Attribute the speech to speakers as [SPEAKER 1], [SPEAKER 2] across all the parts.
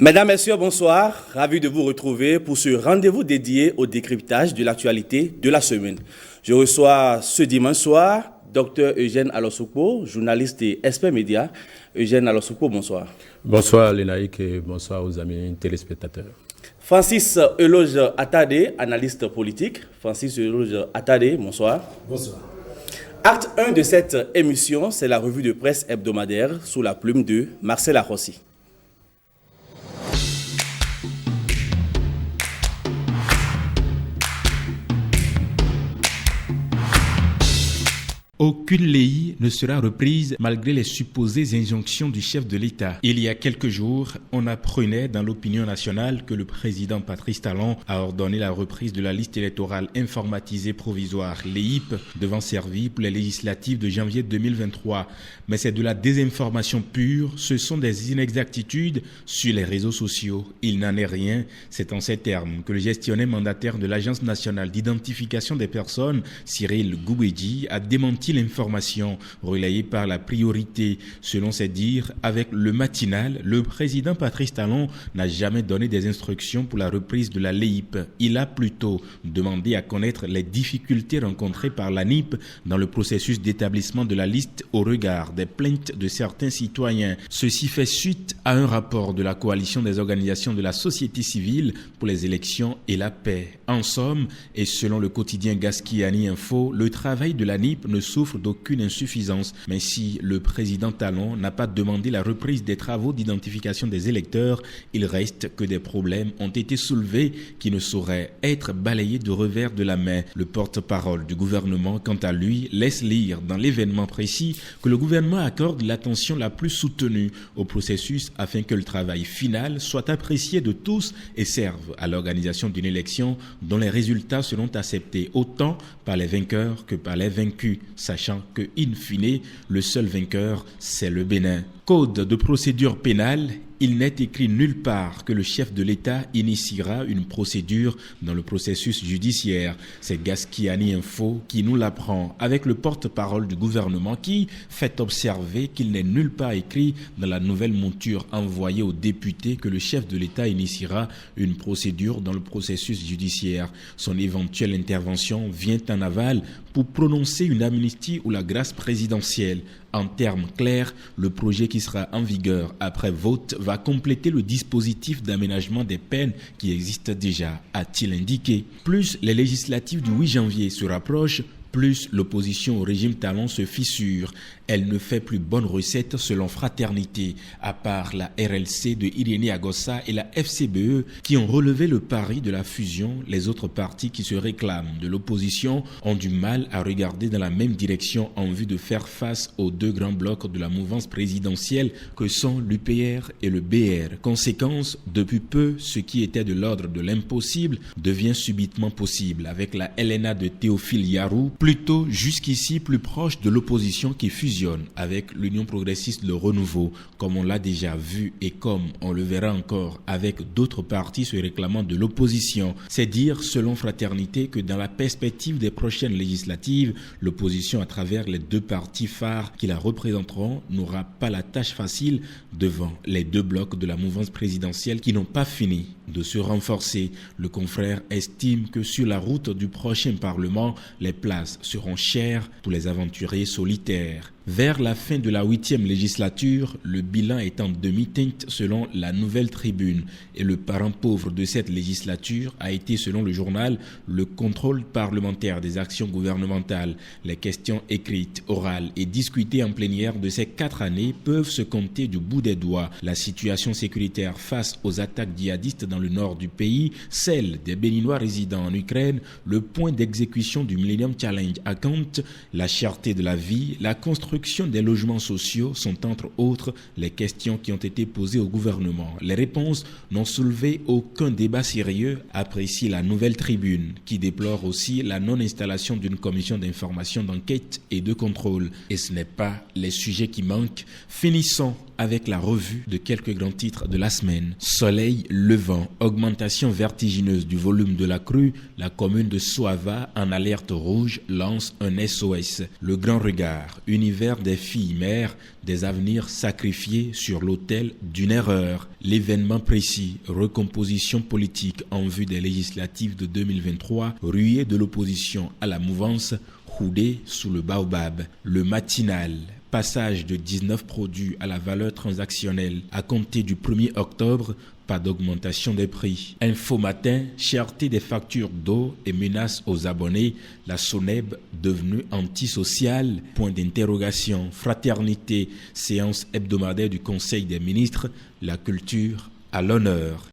[SPEAKER 1] Mesdames, Messieurs, bonsoir. Ravi de vous retrouver pour ce rendez-vous dédié au décryptage de l'actualité de la semaine. Je reçois ce dimanche soir Dr Eugène Alosoukpo, journaliste et expert média. Eugène Alosoukpo, bonsoir.
[SPEAKER 2] Bonsoir Lénaïque et bonsoir aux amis téléspectateurs.
[SPEAKER 1] Francis Eloge Attadé, analyste politique. Francis Eloge Attadé, bonsoir.
[SPEAKER 3] Bonsoir.
[SPEAKER 1] Acte 1 de cette émission, c'est la revue de presse hebdomadaire sous la plume de Marcel Arrossi.
[SPEAKER 4] Aucune LEI ne sera reprise malgré les supposées injonctions du chef de l'État. Il y a quelques jours, on apprenait dans l'opinion nationale que le président Patrice Talon a ordonné la reprise de la liste électorale informatisée provisoire LEIP devant servir pour les législatives de janvier 2023. Mais c'est de la désinformation pure, ce sont des inexactitudes sur les réseaux sociaux. Il n'en est rien, c'est en ces termes que le gestionnaire mandataire de l'Agence nationale d'identification des personnes, Cyril Goubeidi, a démenti l'information relayée par la priorité. Selon ses dires, avec le matinal, le président Patrice Talon n'a jamais donné des instructions pour la reprise de la LEIP. Il a plutôt demandé à connaître les difficultés rencontrées par l'ANIP dans le processus d'établissement de la liste au regard des plaintes de certains citoyens. Ceci fait suite à un rapport de la coalition des organisations de la société civile pour les élections et la paix. En somme, et selon le quotidien Gaskiani Info, le travail de l'ANIP ne souffre d'aucune insuffisance. Mais si le président Talon n'a pas demandé la reprise des travaux d'identification des électeurs, il reste que des problèmes ont été soulevés qui ne sauraient être balayés de revers de la main. Le porte-parole du gouvernement, quant à lui, laisse lire dans l'événement précis que le gouvernement accorde l'attention la plus soutenue au processus afin que le travail final soit apprécié de tous et serve à l'organisation d'une élection dont les résultats seront acceptés autant par les vainqueurs que par les vaincus, sachant que, in fine, le seul vainqueur, c'est le Bénin. Code de procédure pénale, il n'est écrit nulle part que le chef de l'État initiera une procédure dans le processus judiciaire. C'est Gaskiani Info qui nous l'apprend avec le porte-parole du gouvernement qui fait observer qu'il n'est nulle part écrit dans la nouvelle monture envoyée aux députés que le chef de l'État initiera une procédure dans le processus judiciaire. Son éventuelle intervention vient en aval pour prononcer une amnistie ou la grâce présidentielle. En termes clairs, le projet qui sera en vigueur après vote va compléter le dispositif d'aménagement des peines qui existe déjà, a-t-il indiqué. Plus les législatives du 8 janvier se rapprochent, plus l'opposition au régime Talon se fissure. Elle ne fait plus bonne recette selon Fraternité, à part la RLC de Irénée Agossa et la FCBE qui ont relevé le pari de la fusion. Les autres partis qui se réclament de l'opposition ont du mal à regarder dans la même direction en vue de faire face aux deux grands blocs de la mouvance présidentielle que sont l'UPR et le BR. Conséquence, depuis peu, ce qui était de l'ordre de l'impossible devient subitement possible avec la LNA de Théophile Yarou, plutôt jusqu'ici plus proche de l'opposition qui fusionne avec l'Union progressiste Le Renouveau, comme on l'a déjà vu et comme on le verra encore avec d'autres partis se réclamant de l'opposition. C'est dire, selon Fraternité, que dans la perspective des prochaines législatives, l'opposition à travers les deux partis phares qui la représenteront n'aura pas la tâche facile devant les deux blocs de la mouvance présidentielle qui n'ont pas fini de se renforcer. Le confrère estime que sur la route du prochain Parlement, les places seront chères pour les aventuriers solitaires. Vers la fin de la 8e législature, le bilan est en demi-teinte selon la Nouvelle Tribune et le parent pauvre de cette législature a été, selon le journal, le contrôle parlementaire des actions gouvernementales. Les questions écrites, orales et discutées en plénière de ces 4 années peuvent se compter du bout des doigts. La situation sécuritaire face aux attaques djihadistes dans le nord du pays, celle des Béninois résidant en Ukraine, le point d'exécution du Millennium Challenge à Kant, la cherté de la vie, la construction des logements sociaux sont entre autres les questions qui ont été posées au gouvernement. Les réponses n'ont soulevé aucun débat sérieux, apprécie la Nouvelle Tribune, qui déplore aussi la non-installation d'une commission d'information, d'enquête et de contrôle. Et ce n'est pas les sujets qui manquent. Finissons avec la revue de quelques grands titres de la semaine. Soleil levant, augmentation vertigineuse du volume de la crue, la commune de Soava en alerte rouge lance un SOS. Le grand regard, univers des filles mères, des avenirs sacrifiés sur l'autel d'une erreur. L'événement précis, recomposition politique en vue des législatives de 2023, ruée de l'opposition à la mouvance, houdé sous le baobab. Le matinal, passage de 19 produits à la valeur transactionnelle à compter du 1er octobre, pas d'augmentation des prix. Info Matin, cherté des factures d'eau et menaces aux abonnés, la SONEB devenue antisociale, point d'interrogation. Fraternité, séance hebdomadaire du Conseil des ministres, la culture à l'honneur.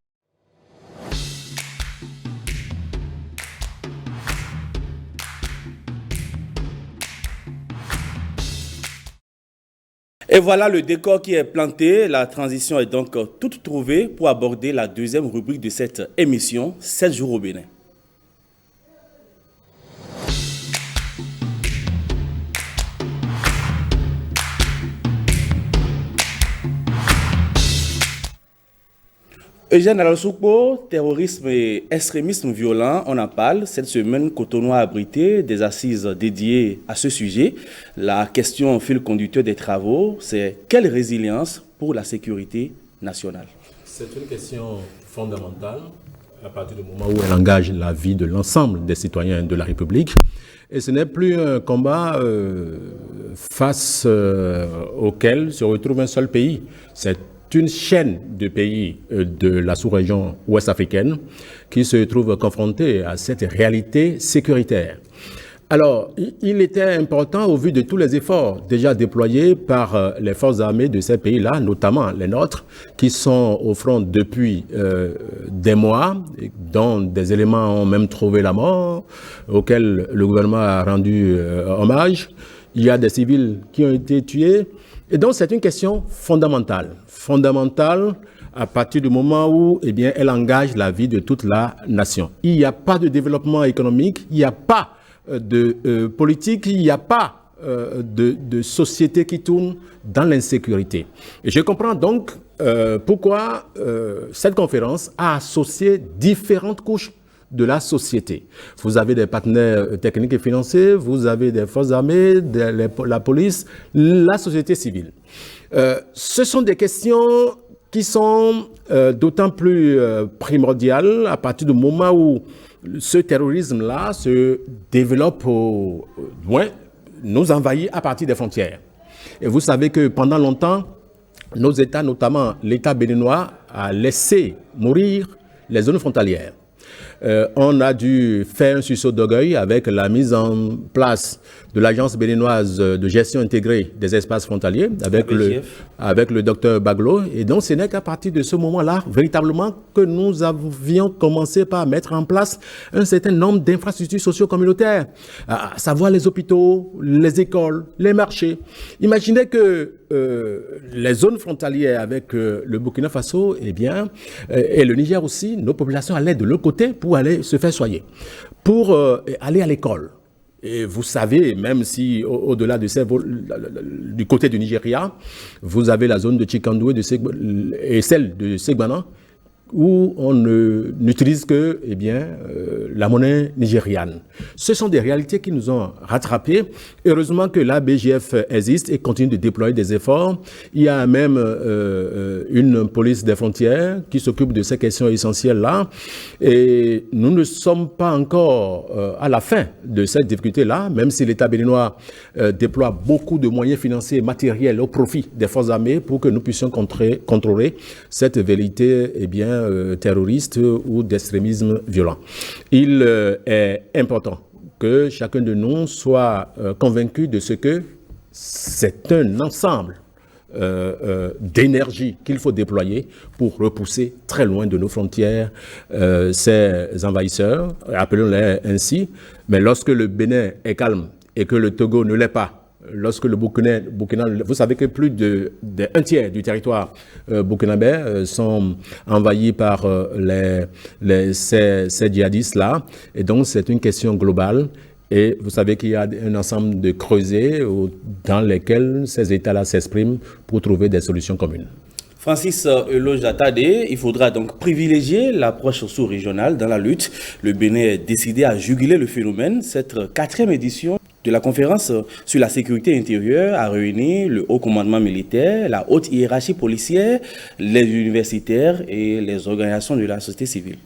[SPEAKER 1] Et voilà le décor qui est planté. La transition est donc toute trouvée pour aborder la deuxième rubrique de cette émission, 7 jours au Bénin. Eugène Alosukpo, terrorisme et extrémisme violent, on en parle. Cette semaine, Cotonou a abrité des assises dédiées à ce sujet. La question fil conducteur des travaux, c'est quelle résilience pour la sécurité nationale?
[SPEAKER 2] C'est une question fondamentale à partir du moment où elle engage la vie de l'ensemble des citoyens de la République. Et ce n'est plus un combat face auquel se retrouve un seul pays. C'est une chaîne de pays de la sous-région ouest-africaine qui se trouve confrontée à cette réalité sécuritaire. Alors, il était important, au vu de tous les efforts déjà déployés par les forces armées de ces pays-là, notamment les nôtres, qui sont au front depuis des mois, dont des éléments ont même trouvé la mort, auxquels le gouvernement a rendu hommage. Il y a des civils qui ont été tués. Et donc, c'est une question fondamentale à partir du moment où elle engage la vie de toute la nation. Il n'y a pas de développement économique, il n'y a pas de politique, il n'y a pas de société qui tourne dans l'insécurité. Et je comprends donc pourquoi cette conférence a associé différentes couches de la société. Vous avez des partenaires techniques et financiers, vous avez des forces armées, la police, la société civile. Ce sont des questions qui sont d'autant plus primordiales à partir du moment où ce terrorisme-là se développe loin, nous envahit à partir des frontières. Et vous savez que pendant longtemps, nos États, notamment l'État béninois, a laissé mourir les zones frontalières. On a dû faire un sursaut d'orgueil avec la mise en place de l'Agence béninoise de gestion intégrée des espaces frontaliers avec le docteur Baglo. Et donc, ce n'est qu'à partir de ce moment-là, véritablement, que nous avions commencé par mettre en place un certain nombre d'infrastructures socio-communautaires, à savoir les hôpitaux, les écoles, les marchés. Imaginez que les zones frontalières avec le Burkina Faso, et le Niger aussi, nos populations allaient de l'autre côté pour aller se faire soigner, pour aller à l'école. Et vous savez, même si au-delà de du côté du Nigeria, vous avez la zone de Chikandoué et celle de Segbana, où on n'utilise que la monnaie nigériane. Ce sont des réalités qui nous ont rattrapés. Heureusement que la BGF existe et continue de déployer des efforts. Il y a même une police des frontières qui s'occupe de ces questions essentielles-là. Et nous ne sommes pas encore à la fin de cette difficulté-là, même si l'État béninois déploie beaucoup de moyens financiers et matériels au profit des forces armées pour que nous puissions contrôler cette vérité terroriste ou d'extrémisme violent. Il est important que chacun de nous soit convaincu de ce que c'est un ensemble d'énergie qu'il faut déployer pour repousser très loin de nos frontières ces envahisseurs, appelons-les ainsi. Mais lorsque le Bénin est calme et que le Togo ne l'est pas, lorsque le Burkina, vous savez que plus d'un tiers du territoire burkinabé sont envahis par ces djihadistes-là. Et donc, c'est une question globale Et vous savez qu'il y a un ensemble de creusets dans lesquels ces États-là s'expriment pour trouver des solutions communes.
[SPEAKER 1] Francis Elojatade, il faudra donc privilégier l'approche sous-régionale dans la lutte. Le Bénin est décidé à juguler le phénomène. Cette 4e édition de la conférence sur la sécurité intérieure a réuni le haut commandement militaire, la haute hiérarchie policière, les universitaires et les organisations de la société civile.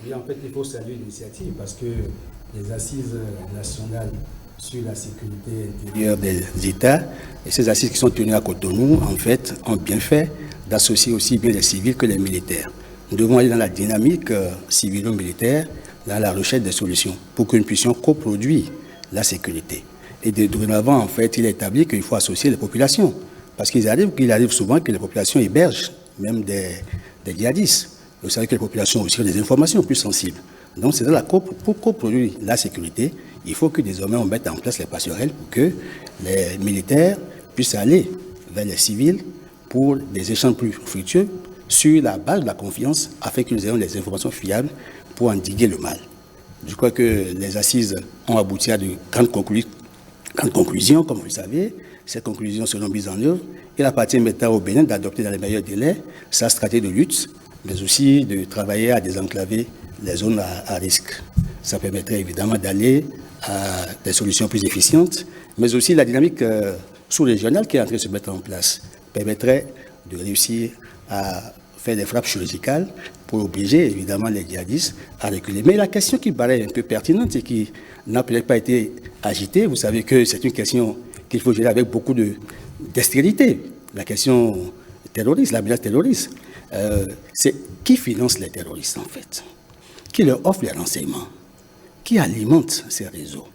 [SPEAKER 3] Oui, en fait, il faut saluer l'initiative parce que les assises nationales sur la sécurité intérieure des États et ces assises qui sont tenues à Cotonou, en fait, ont bien fait d'associer aussi bien les civils que les militaires. Nous devons aller dans la dynamique civilo-militaire, dans la recherche des solutions pour que nous puissions coproduire la sécurité. Et dorénavant, en fait, il est établi qu'il faut associer les populations. Parce qu'il arrive souvent que les populations hébergent même des djihadistes. Vous savez que les populations ont aussi des informations plus sensibles. Donc, c'est pour coproduire la sécurité, il faut que désormais on mette en place les passerelles pour que les militaires puissent aller vers les civils pour des échanges plus fructueux sur la base de la confiance afin que nous ayons des informations fiables pour endiguer le mal. Je crois que les assises ont abouti à de grandes conclusions, comme vous le savez. Ces conclusions seront mises en œuvre. Il appartient maintenant au Bénin d'adopter dans les meilleurs délais sa stratégie de lutte, mais aussi de travailler à désenclaver les zones à risque. Ça permettrait évidemment d'aller à des solutions plus efficientes, mais aussi la dynamique sous-régionale qui est en train de se mettre en place permettrait de réussir à faire des frappes chirurgicales pour obliger évidemment les djihadistes à reculer. Mais la question qui paraît un peu pertinente et qui n'a peut-être pas été agitée, vous savez que c'est une question qu'il faut gérer avec beaucoup de stérilité. La question terroriste, la menace terroriste, c'est qui finance les terroristes en fait? Qui leur offre les renseignements? Qui alimente ces réseaux?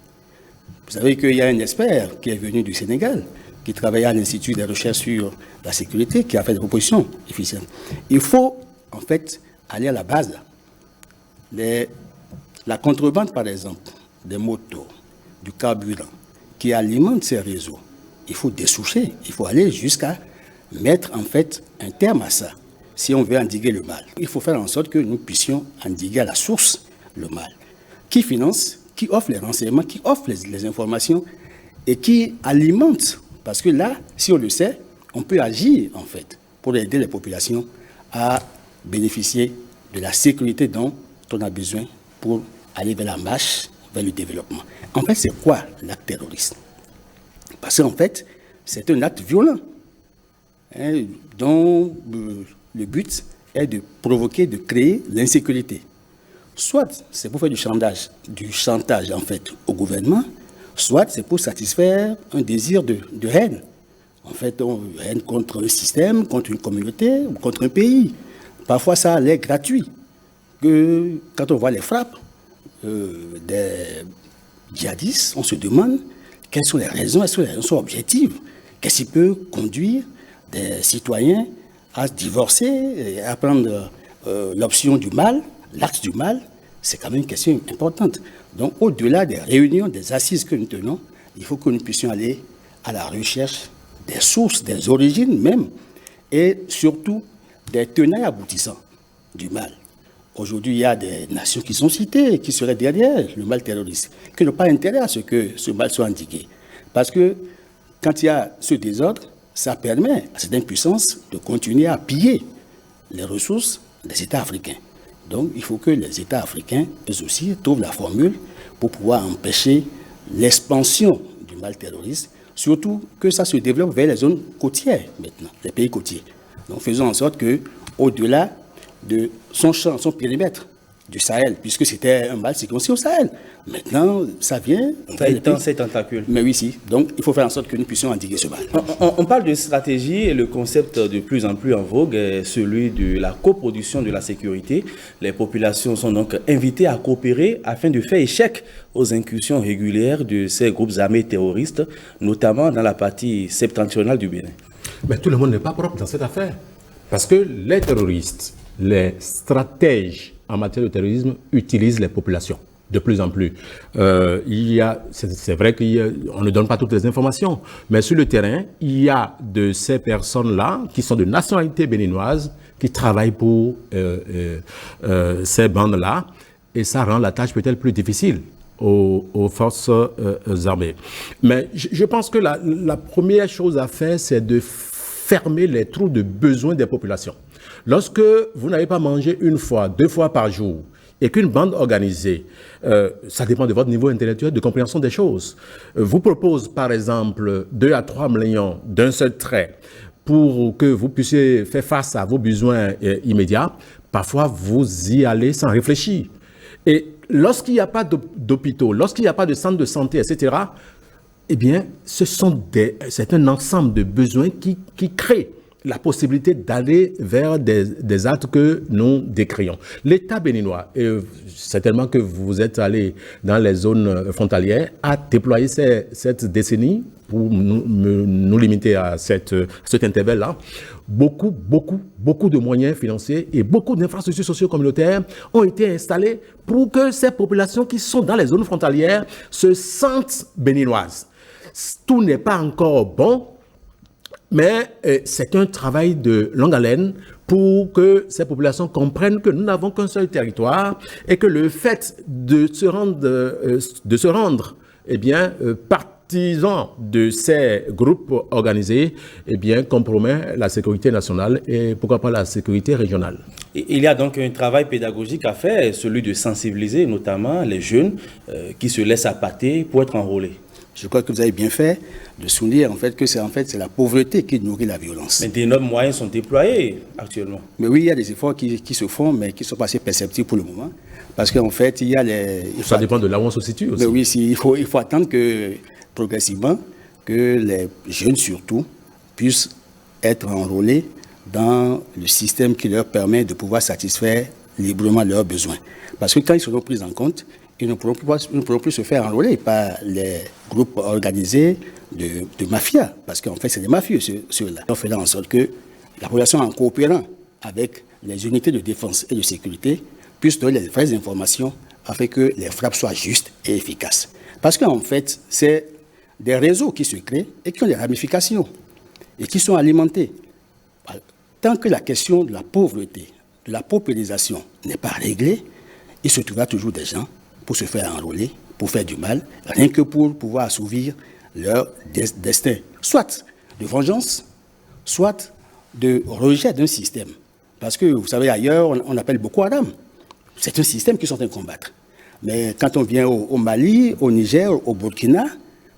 [SPEAKER 3] Vous savez qu'il y a un expert qui est venu du Sénégal, qui travaillait à l'Institut de recherche sur la sécurité, qui a fait des propositions efficientes. Il faut, en fait, aller à la base. La contrebande, par exemple, des motos, du carburant, qui alimente ces réseaux, il faut dessoucher, il faut aller jusqu'à mettre, en fait, un terme à ça, si on veut endiguer le mal. Il faut faire en sorte que nous puissions endiguer à la source le mal. Qui finance, qui offre les renseignements, qui offre les informations et qui alimente. Parce que là, si on le sait, on peut agir, en fait, pour aider les populations à bénéficier de la sécurité dont on a besoin pour aller vers la marche, vers le développement. En fait, c'est quoi l'acte terroriste? Parce qu'en fait, c'est un acte violent, dont le but est de provoquer, de créer l'insécurité. Soit c'est pour faire du chantage en fait au gouvernement, soit c'est pour satisfaire un désir de haine. En fait, haine contre un système, contre une communauté ou contre un pays. Parfois, ça a l'air gratuit. Quand on voit les frappes des djihadistes, on se demande quelles sont les raisons, est-ce que les raisons sont objectives? Qu'est-ce qui peut conduire des citoyens à divorcer et à prendre l'option du mal, l'acte du mal? C'est quand même une question importante. Donc, au-delà des réunions, des assises que nous tenons, il faut que nous puissions aller à la recherche des sources, des origines même, et surtout des tenants aboutissants du mal. Aujourd'hui, il y a des nations qui sont citées, qui seraient derrière le mal terroriste, qui n'ont pas intérêt à ce que ce mal soit endigué. Parce que quand il y a ce désordre, ça permet à cette impuissance de continuer à piller les ressources des États africains. Donc, il faut que les États africains, eux aussi, trouvent la formule pour pouvoir empêcher l'expansion du mal terroriste, surtout que ça se développe vers les zones côtières maintenant, les pays côtiers. Donc, faisons en sorte que, au-delà de son champ, son périmètre du Sahel, puisque c'était un mal séquencé au Sahel, maintenant, ça vient...
[SPEAKER 1] Ça étend ses tentacules.
[SPEAKER 3] Mais oui, si. Donc, il faut faire en sorte que nous puissions endiguer ce mal.
[SPEAKER 1] On parle de stratégie et le concept de plus en plus en vogue est celui de la coproduction de la sécurité. Les populations sont donc invitées à coopérer afin de faire échec aux incursions régulières de ces groupes armés terroristes, notamment dans la partie septentrionale du Bénin.
[SPEAKER 2] Mais tout le monde n'est pas propre dans cette affaire. Parce que les terroristes, les stratèges en matière de terrorisme utilisent les populations de plus en plus. C'est vrai qu'on ne donne pas toutes les informations, mais sur le terrain, il y a de ces personnes-là qui sont de nationalité béninoise qui travaillent pour ces bandes-là, et ça rend la tâche peut-être plus difficile. aux forces armées. Mais je pense que la première chose à faire, c'est de fermer les trous de besoin des populations. Lorsque vous n'avez pas mangé une fois, 2 fois par jour, et qu'une bande organisée, ça dépend de votre niveau intellectuel de compréhension des choses, vous propose par exemple 2 à 3 millions d'un seul trait pour que vous puissiez faire face à vos besoins immédiats, parfois vous y allez sans réfléchir. Et lorsqu'il n'y a pas d'hôpitaux, lorsqu'il n'y a pas de centre de santé, etc., eh bien, c'est un ensemble de besoins qui créent la possibilité d'aller vers des actes que nous décrions. L'État béninois, et certainement que vous êtes allé dans les zones frontalières, a déployé cette décennie, pour nous limiter à cet intervalle-là, beaucoup de moyens financiers et beaucoup d'infrastructures socio-communautaires ont été installés pour que ces populations qui sont dans les zones frontalières se sentent béninoises. Tout n'est pas encore bon, mais c'est un travail de longue haleine pour que ces populations comprennent que nous n'avons qu'un seul territoire et que le fait de se rendre eh bien, partisans de ces groupes organisés eh bien, compromet la sécurité nationale et pourquoi pas la sécurité régionale.
[SPEAKER 1] Il y a donc un travail pédagogique à faire, celui de sensibiliser notamment les jeunes qui se laissent appâter pour être enrôlés.
[SPEAKER 3] Je crois que vous avez bien fait de souligner en fait que c'est la pauvreté qui nourrit la violence.
[SPEAKER 1] Mais d'énormes moyens sont déployés actuellement.
[SPEAKER 3] Mais oui, il y a des efforts qui se font, mais qui ne sont pas assez perceptibles pour le moment. Parce qu'en fait, il y a
[SPEAKER 2] ça dépend de là où on se situe aussi.
[SPEAKER 3] Mais oui, il faut attendre que, progressivement, que les jeunes surtout puissent être enrôlés dans le système qui leur permet de pouvoir satisfaire librement leurs besoins. Parce que quand ils seront pris en compte, ils ne pourront plus se faire enrôler par les groupes organisés de mafia. Parce qu'en fait, c'est des mafieux, ceux-là. On fait en sorte que la population, en coopérant avec les unités de défense et de sécurité, puisse donner les vraies informations afin que les frappes soient justes et efficaces. Parce qu'en fait, c'est des réseaux qui se créent et qui ont des ramifications et qui sont alimentés. Tant que la question de la pauvreté, de la paupérisation n'est pas réglée, il se trouvera toujours des gens pour se faire enrôler, pour faire du mal, rien que pour pouvoir assouvir leur destin, soit de vengeance, soit de rejet d'un système. Parce que, vous savez, ailleurs, on appelle Boko Haram. C'est un système qu'ils sont en train de combattre. Mais quand on vient au Mali, au Niger, au Burkina,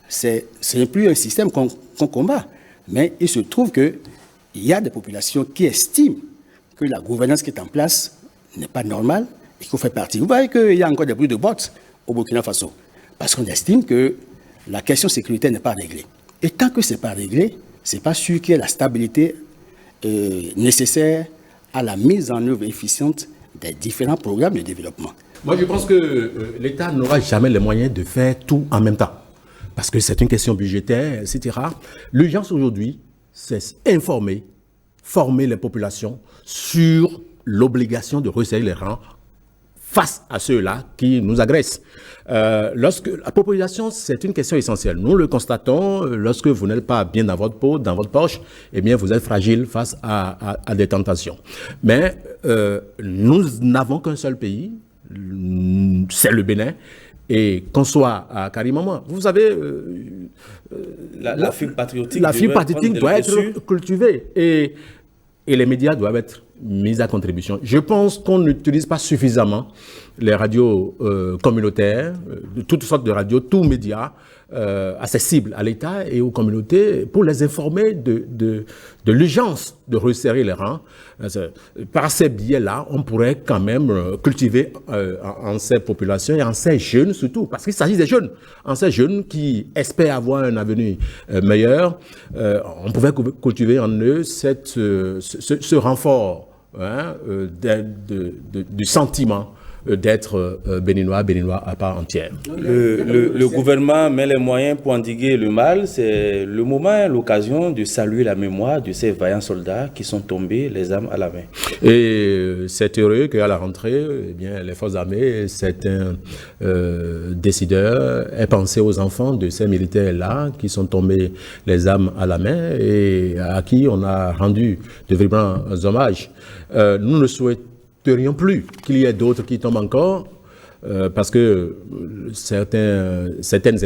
[SPEAKER 3] ce n'est plus un système qu'on combat. Mais il se trouve qu'il y a des populations qui estiment que la gouvernance qui est en place n'est pas normale, il faut faire partie. Vous voyez qu'il y a encore des bruits de bottes au Burkina Faso. Parce qu'on estime que la question sécuritaire n'est pas réglée. Et tant que ce n'est pas réglé, ce n'est pas sûr qu'il y ait la stabilité nécessaire à la mise en œuvre efficiente des différents programmes de développement.
[SPEAKER 2] Moi, je pense que l'État n'aura jamais les moyens de faire tout en même temps. Parce que c'est une question budgétaire, etc. L'urgence aujourd'hui, c'est informer, former les populations sur l'obligation de resserrer les rangs face à ceux-là qui nous agressent. Lorsque la population, c'est une question essentielle. Nous le constatons, lorsque vous n'êtes pas bien dans votre peau, dans votre poche, eh bien, vous êtes fragile face à des tentations. Mais nous n'avons qu'un seul pays, c'est le Bénin. Et qu'on soit à Karimama, vous savez,
[SPEAKER 1] la fibre patriotique,
[SPEAKER 2] doit être cultivée et les médias doivent être mis à contribution. Je pense qu'on n'utilise pas suffisamment les radios communautaires, de toutes sortes de radios, tous médias accessibles à l'État et aux communautés pour les informer de l'urgence de resserrer les rangs. Par ces biais-là, on pourrait quand même cultiver en ces populations et en ces jeunes surtout, parce qu'il s'agit des jeunes, en ces jeunes qui espèrent avoir un avenir meilleur, on pouvait cultiver en eux ce renfort du sentiment d'être béninois à part entière.
[SPEAKER 1] Le gouvernement met les moyens pour endiguer le mal. C'est le moment, l'occasion de saluer la mémoire de ces vaillants soldats qui sont tombés les armes à la main.
[SPEAKER 2] Et c'est heureux qu'à la rentrée, eh bien, les forces armées, certains décideurs aient pensé aux enfants de ces militaires-là qui sont tombés les armes à la main et à qui on a rendu de vibrants hommages. Nous ne souhaitons plus qu'il y ait d'autres qui tombent encore, parce que certaines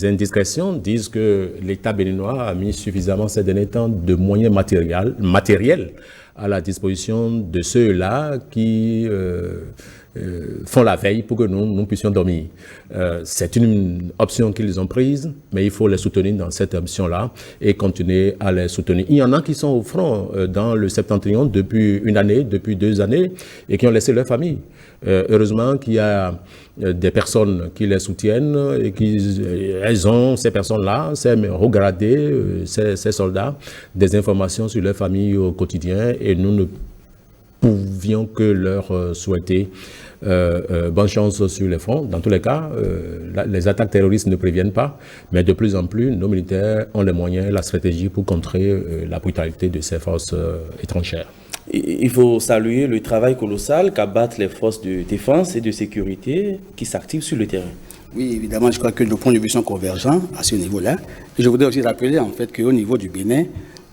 [SPEAKER 2] indiscrétions disent que l'État béninois a mis suffisamment ces derniers temps de moyens matériels à la disposition de ceux-là qui font la veille pour que nous puissions dormir. C'est une option qu'ils ont prise, mais il faut les soutenir dans cette option-là et continuer à les soutenir. Il y en a qui sont au front dans le Septentrion depuis une année, depuis 2 années, et qui ont laissé leur famille. Heureusement qu'il y a des personnes qui les soutiennent et elles ont, ces personnes-là, ces regardés, ces soldats, des informations sur leur famille au quotidien, et nous ne pouvions que leur souhaiter bonne chance sur les fronts. Dans tous les cas, les attaques terroristes ne préviennent pas, mais de plus en plus, nos militaires ont les moyens, la stratégie pour contrer la brutalité de ces forces étrangères.
[SPEAKER 1] Il faut saluer le travail colossal qu'abattent les forces de défense et de sécurité qui s'activent sur le terrain.
[SPEAKER 3] Oui, évidemment, je crois que nos points de vue sont convergents à ce niveau-là. Et je voudrais aussi rappeler en fait qu'au niveau du Bénin,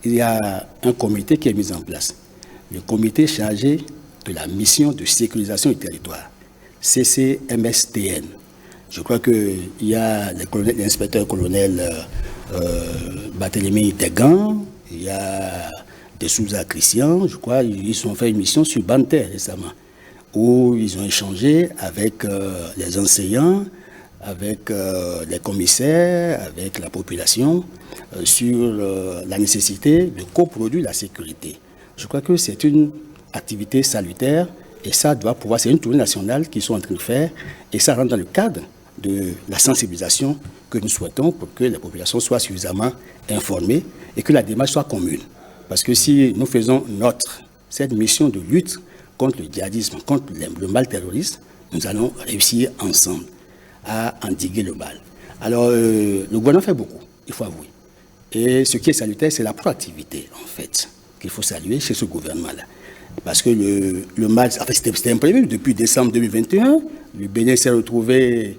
[SPEAKER 3] il y a un comité qui est mis en place. Le comité chargé de la mission de sécurisation du territoire, CCMSTN. Je crois qu'il y a l'inspecteur-colonel Barthélemy Tegan, il y a des Souza Christian, je crois, ils ont fait une mission sur Banter récemment, où ils ont échangé avec les enseignants, avec les commissaires, avec la population, sur la nécessité de coproduire la sécurité. Je crois que c'est une activité salutaire et ça doit pouvoir, c'est une tournée nationale qu'ils sont en train de faire et ça rentre dans le cadre de la sensibilisation que nous souhaitons pour que la population soit suffisamment informée et que la démarche soit commune. Parce que si nous faisons cette mission de lutte contre le djihadisme, contre le mal terroriste, nous allons réussir ensemble à endiguer le mal. Alors, le gouvernement fait beaucoup, il faut avouer. Et ce qui est salutaire, c'est la proactivité, en fait, qu'il faut saluer chez ce gouvernement-là. Parce que le mal, en fait, c'était imprévu. Depuis décembre 2021, le Bénin s'est retrouvé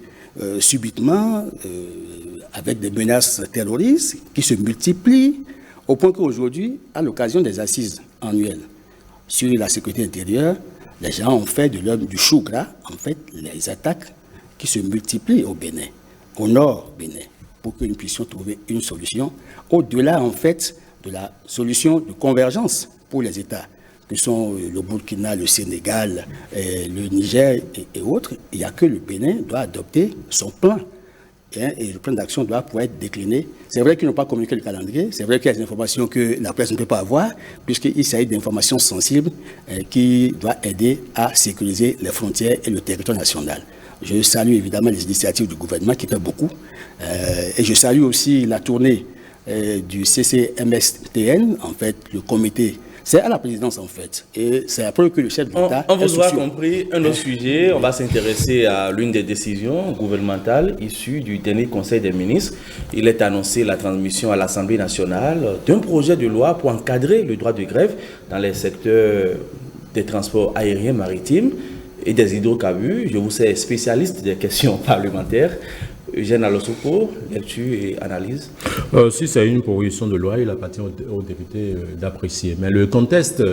[SPEAKER 3] subitement avec des menaces terroristes qui se multiplient, au point qu'aujourd'hui, à l'occasion des assises annuelles sur la sécurité intérieure, les gens ont fait du chou gras, en fait, les attaques qui se multiplient au Bénin, au nord Bénin, pour que nous puissions trouver une solution, au-delà, en fait, de la solution de convergence pour les États, que sont le Burkina, le Sénégal, le Niger et autres. Il n'y a que le Bénin doit adopter son plan. Et le plan d'action doit pouvoir être décliné. C'est vrai qu'ils n'ont pas communiqué le calendrier, c'est vrai qu'il y a des informations que la presse ne peut pas avoir, puisqu'il s'agit d'informations sensibles qui doivent aider à sécuriser les frontières et le territoire national. Je salue évidemment les initiatives du gouvernement qui fait beaucoup, et je salue aussi la tournée du CCMSTN, en fait, le comité. C'est à la présidence, en fait. Et c'est après que le chef de l'État...
[SPEAKER 1] On vous aura compris. Un autre sujet, on va s'intéresser à l'une des décisions gouvernementales issues du dernier Conseil des ministres. Il est annoncé la transmission à l'Assemblée nationale d'un projet de loi pour encadrer le droit de grève dans les secteurs des transports aériens, maritimes et des hydrocarbures. Je vous sais spécialiste des questions parlementaires. Eugène Alosoko, lecture et analyse.
[SPEAKER 2] Si c'est une proposition de loi, il appartient aux députés d'apprécier. Mais le contexte,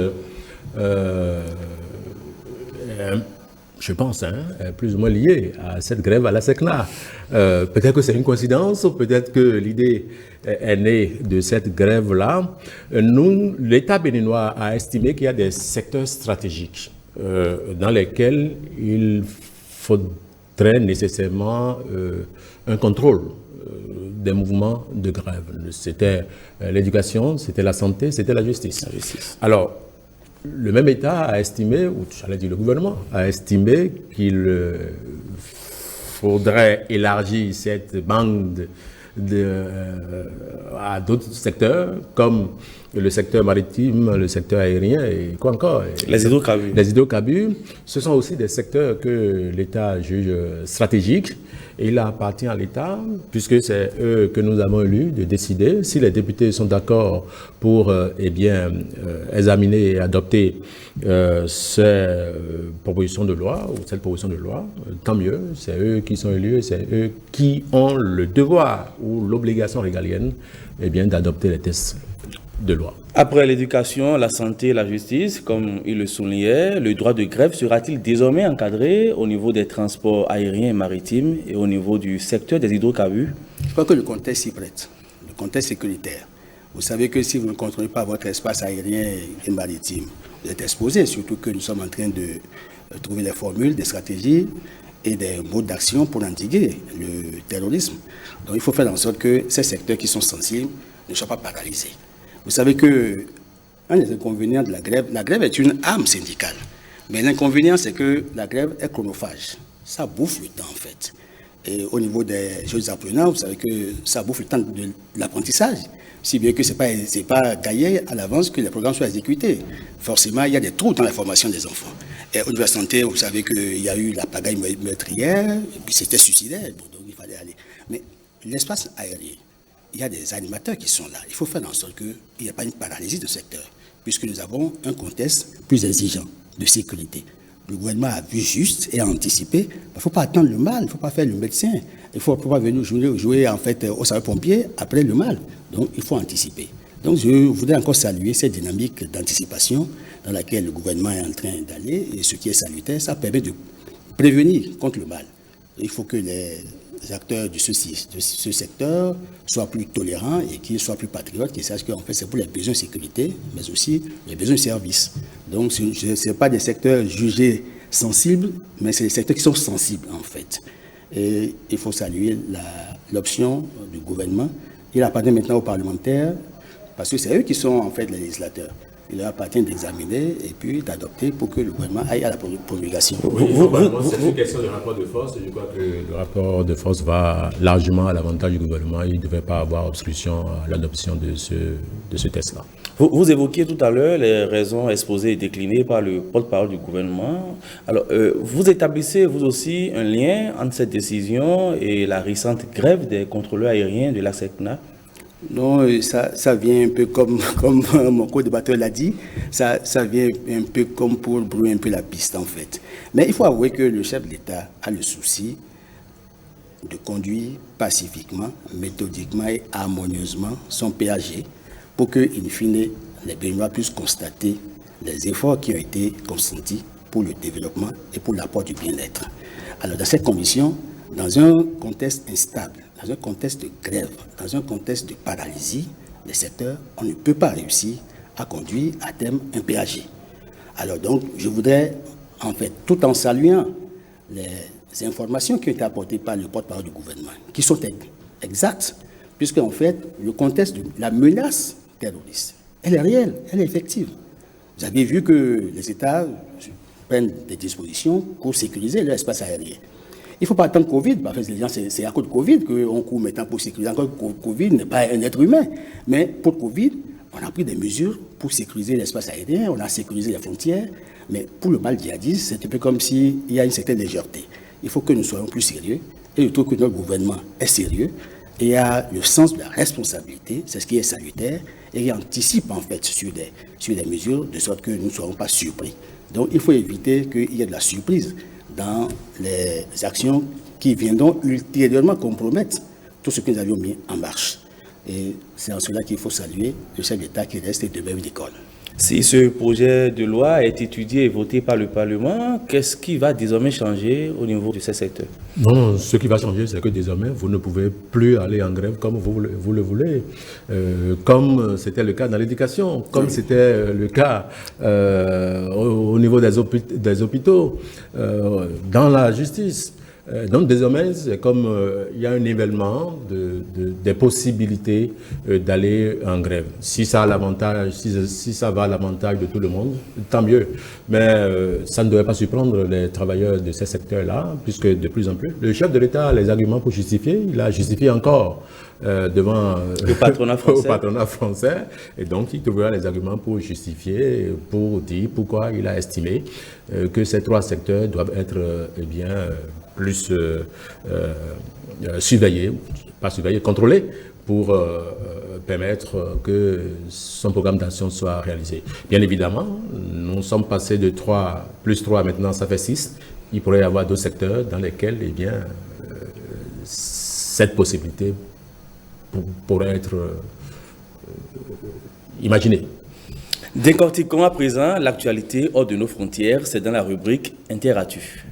[SPEAKER 2] je pense, est plus ou moins lié à cette grève à la SECNA. Peut-être que c'est une coïncidence, peut-être que l'idée est née de cette grève-là. L'État béninois a estimé qu'il y a des secteurs stratégiques dans lesquels il faudrait nécessairement un contrôle des mouvements de grève. C'était l'éducation, c'était la santé, c'était la justice. Alors, le même État a estimé, ou j'allais dire le gouvernement, a estimé qu'il faudrait élargir cette bande à d'autres secteurs, comme le secteur maritime, le secteur aérien et quoi encore.
[SPEAKER 1] Les hydrocarbures.
[SPEAKER 2] Les hydrocarbures, ce sont aussi des secteurs que l'État juge stratégiques et il appartient à l'État, puisque c'est eux que nous avons élus, de décider si les députés sont d'accord pour examiner et adopter ces propositions de loi ou cette proposition de loi, tant mieux, c'est eux qui sont élus et c'est eux qui ont le devoir ou l'obligation régalienne d'adopter les textes. de loi.
[SPEAKER 1] Après l'éducation, la santé et la justice, comme il le soulignait, le droit de grève sera-t-il désormais encadré au niveau des transports aériens et maritimes et au niveau du secteur des hydrocarbures?
[SPEAKER 3] Je crois que le contexte s'y prête, le contexte sécuritaire. Vous savez que si vous ne contrôlez pas votre espace aérien et maritime, vous êtes exposé, surtout que nous sommes en train de trouver des formules, des stratégies et des modes d'action pour endiguer le terrorisme. Donc il faut faire en sorte que ces secteurs qui sont sensibles ne soient pas paralysés. Vous savez que un des inconvénients de la grève est une arme syndicale. Mais l'inconvénient, c'est que la grève est chronophage. Ça bouffe le temps, en fait. Et au niveau des jeux apprenants, vous savez que ça bouffe le temps de l'apprentissage. Si bien que ce n'est pas gaillé à l'avance que les programmes soient exécutés. Forcément, il y a des trous dans la formation des enfants. Et au niveau de la santé, vous savez qu'il y a eu la pagaille meurtrière, et puis c'était suicidaire, donc il fallait aller. Mais l'espace aérien, il y a des animateurs qui sont là. Il faut faire en sorte qu'il n'y ait pas une paralysie de secteur, puisque nous avons un contexte plus exigeant de sécurité. Le gouvernement a vu juste et a anticipé. Il ne faut pas attendre le mal, il ne faut pas faire le médecin. Il ne faut pas venir jouer en fait, au sapeur-pompier après le mal. Donc il faut anticiper. Donc je voudrais encore saluer cette dynamique d'anticipation dans laquelle le gouvernement est en train d'aller. Et ce qui est salutaire, ça permet de prévenir contre le mal. Il faut que les acteurs de ce secteur soient plus tolérants et qu'ils soient plus patriotes, qu'ils sachent qu'en fait c'est pour les besoins de sécurité, mais aussi les besoins de service. Donc ce ne sont pas des secteurs jugés sensibles, mais c'est des secteurs qui sont sensibles en fait. Et il faut saluer l'option du gouvernement. Il appartient maintenant aux parlementaires, parce que c'est eux qui sont en fait les législateurs. Il leur appartient d'examiner et puis d'adopter pour que le gouvernement aille à la promulgation.
[SPEAKER 2] Oui, c'est une question de rapport de force. Je crois que le rapport de force va largement à l'avantage du gouvernement. Il ne devait pas avoir obstruction à l'adoption de ce test-là.
[SPEAKER 1] Vous évoquiez tout à l'heure les raisons exposées et déclinées par le porte-parole du gouvernement. Alors, vous établissez vous aussi un lien entre cette décision et la récente grève des contrôleurs aériens de l'ASECNA?
[SPEAKER 3] Non, ça vient un peu comme mon co-débatteur l'a dit, ça vient un peu comme pour brouiller un peu la piste en fait. Mais il faut avouer que le chef de l'État a le souci de conduire pacifiquement, méthodiquement et harmonieusement son PAG pour que, in fine, les Béninois puissent constater les efforts qui ont été consentis pour le développement et pour l'apport du bien-être. Alors, dans cette condition, dans un contexte instable, dans un contexte de grève, dans un contexte de paralysie des secteurs, on ne peut pas réussir à conduire à terme un PAG. Alors donc, je voudrais, en fait, tout en saluant les informations qui ont été apportées par le porte-parole du gouvernement, qui sont exactes, puisque en fait, le contexte de la menace terroriste, elle est réelle, elle est effective. Vous avez vu que les États prennent des dispositions pour sécuriser leur espace aérien. Il ne faut pas attendre Covid, parce que c'est à cause de Covid qu'on court maintenant pour sécuriser. Encore Covid n'est pas un être humain, mais pour Covid, on a pris des mesures pour sécuriser l'espace aérien, on a sécurisé les frontières, mais pour le mal djihadiste, c'est un peu comme s'il y a une certaine légèreté. Il faut que nous soyons plus sérieux, et je trouve que notre gouvernement est sérieux, et a le sens de la responsabilité, c'est ce qui est salutaire, et il anticipe en fait sur des mesures, de sorte que nous ne soyons pas surpris. Donc il faut éviter qu'il y ait de la surprise dans les actions qui viendront ultérieurement compromettre tout ce que nous avions mis en marche. Et c'est en cela qu'il faut saluer le chef d'État qui reste et demeure une école.
[SPEAKER 1] Si ce projet de loi est étudié et voté par le Parlement, qu'est-ce qui va désormais changer au niveau de ces secteurs?
[SPEAKER 2] Non, ce qui va changer, c'est que désormais, vous ne pouvez plus aller en grève comme vous le voulez, comme c'était le cas dans l'éducation, comme c'était le cas au niveau des hôpitaux, dans la justice. Donc désormais, c'est comme il y a un nivellement des possibilités d'aller en grève. Si ça a l'avantage, si ça va à l'avantage de tout le monde, tant mieux. Mais ça ne devrait pas surprendre les travailleurs de ces secteurs-là, puisque de plus en plus, le chef de l'État a les arguments pour justifier. Il a justifié encore devant
[SPEAKER 1] le patronat français.
[SPEAKER 2] au patronat français. Et donc, il trouvera les arguments pour justifier, pour dire pourquoi il a estimé que ces trois secteurs doivent être plus surveillés, pas surveillés, contrôlés, pour permettre que son programme d'action soit réalisé. Bien évidemment, nous sommes passés de 3 plus 3, maintenant ça fait 6. Il pourrait y avoir d'autres secteurs dans lesquels cette possibilité pourrait être imaginez.
[SPEAKER 1] Décortiquons à présent l'actualité hors de nos frontières, c'est dans la rubrique Interactu.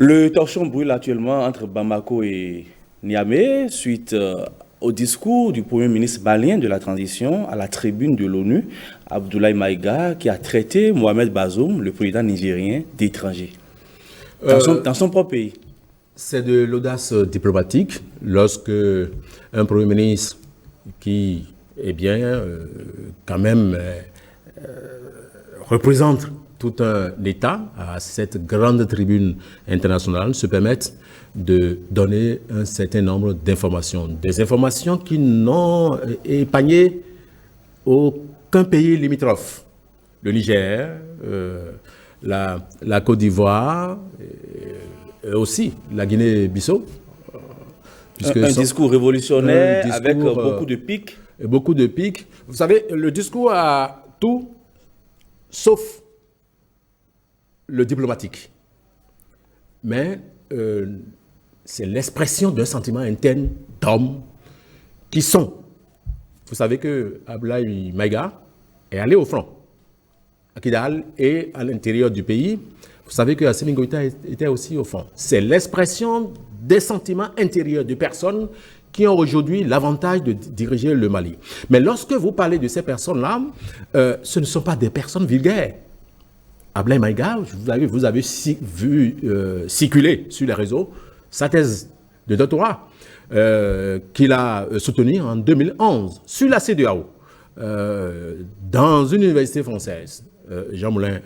[SPEAKER 1] Le torchon brûle actuellement entre Bamako et Niamey suite au discours du Premier ministre malien de la transition à la tribune de l'ONU, Abdoulaye Maïga, qui a traité Mohamed Bazoum, le président nigérien, d'étranger dans son propre pays.
[SPEAKER 2] C'est de l'audace diplomatique lorsque un Premier ministre qui, quand même, représente tout un État à cette grande tribune internationale se permettent de donner un certain nombre d'informations. Des informations qui n'ont épargné aucun pays limitrophe. Le Niger, la Côte d'Ivoire, et aussi la Guinée-Bissau.
[SPEAKER 1] Un discours révolutionnaire avec beaucoup de pics.
[SPEAKER 2] Beaucoup de pics. Vous savez, le discours a tout sauf le diplomatique. Mais c'est l'expression d'un sentiment interne d'hommes qui sont. Vous savez que Abdoulaye Maïga est allé au front, à Kidal et à l'intérieur du pays. Vous savez que Assimi Goïta était aussi au front. C'est l'expression des sentiments intérieurs de personnes qui ont aujourd'hui l'avantage de diriger le Mali. Mais lorsque vous parlez de ces personnes-là, ce ne sont pas des personnes vulgaires. Abdoulaye Maïga, vous avez vu circuler sur les réseaux sa thèse de doctorat qu'il a soutenue en 2011 sur la CEDEAO dans une université française, Jean Moulin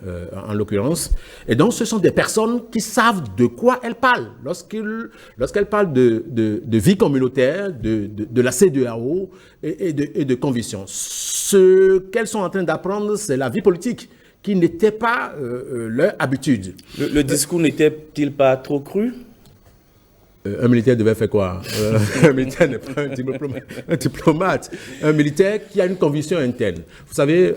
[SPEAKER 2] en l'occurrence. Et donc ce sont des personnes qui savent de quoi elles parlent lorsqu'elles parlent de vie communautaire, de la CEDEAO et de conviction. Ce qu'elles sont en train d'apprendre, c'est la vie politique, qui n'était pas leur habitude.
[SPEAKER 1] Le discours n'était-il pas trop cru?
[SPEAKER 2] Un militaire devait faire quoi? Un militaire n'est pas un diplomate. Un militaire qui a une conviction interne. Vous savez,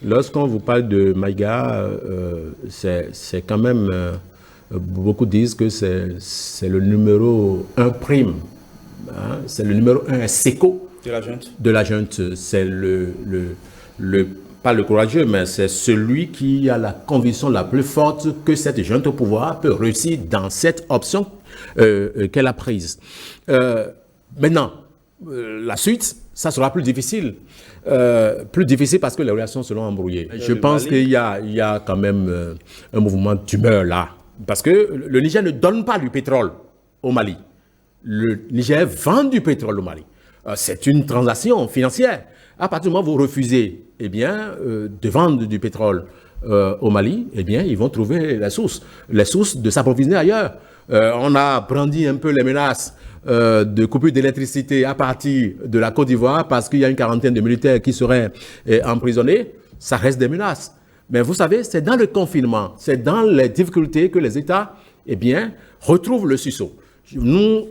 [SPEAKER 2] lorsqu'on vous parle de Maïga, c'est quand même... beaucoup disent que c'est le numéro 1 prime. Hein, c'est le numéro 1 SECO de la junte. C'est pas le courageux, mais c'est celui qui a la conviction la plus forte que cette junte au pouvoir peut réussir dans cette option qu'elle a prise. Maintenant, la suite, ça sera plus difficile. Plus difficile parce que les relations seront embrouillées. Je pense qu'il y a quand même un mouvement d'humeur là. Parce que le Niger ne donne pas du pétrole au Mali. Le Niger vend du pétrole au Mali. C'est une transaction financière. À partir du moment où vous refusez de vendre du pétrole au Mali, ils vont trouver les sources de s'approvisionner ailleurs. On a brandi un peu les menaces de coupure d'électricité à partir de la Côte d'Ivoire parce qu'il y a une quarantaine de militaires qui seraient emprisonnés. Ça reste des menaces. Mais vous savez, c'est dans le confinement, c'est dans les difficultés que les États retrouvent le sursaut. Nous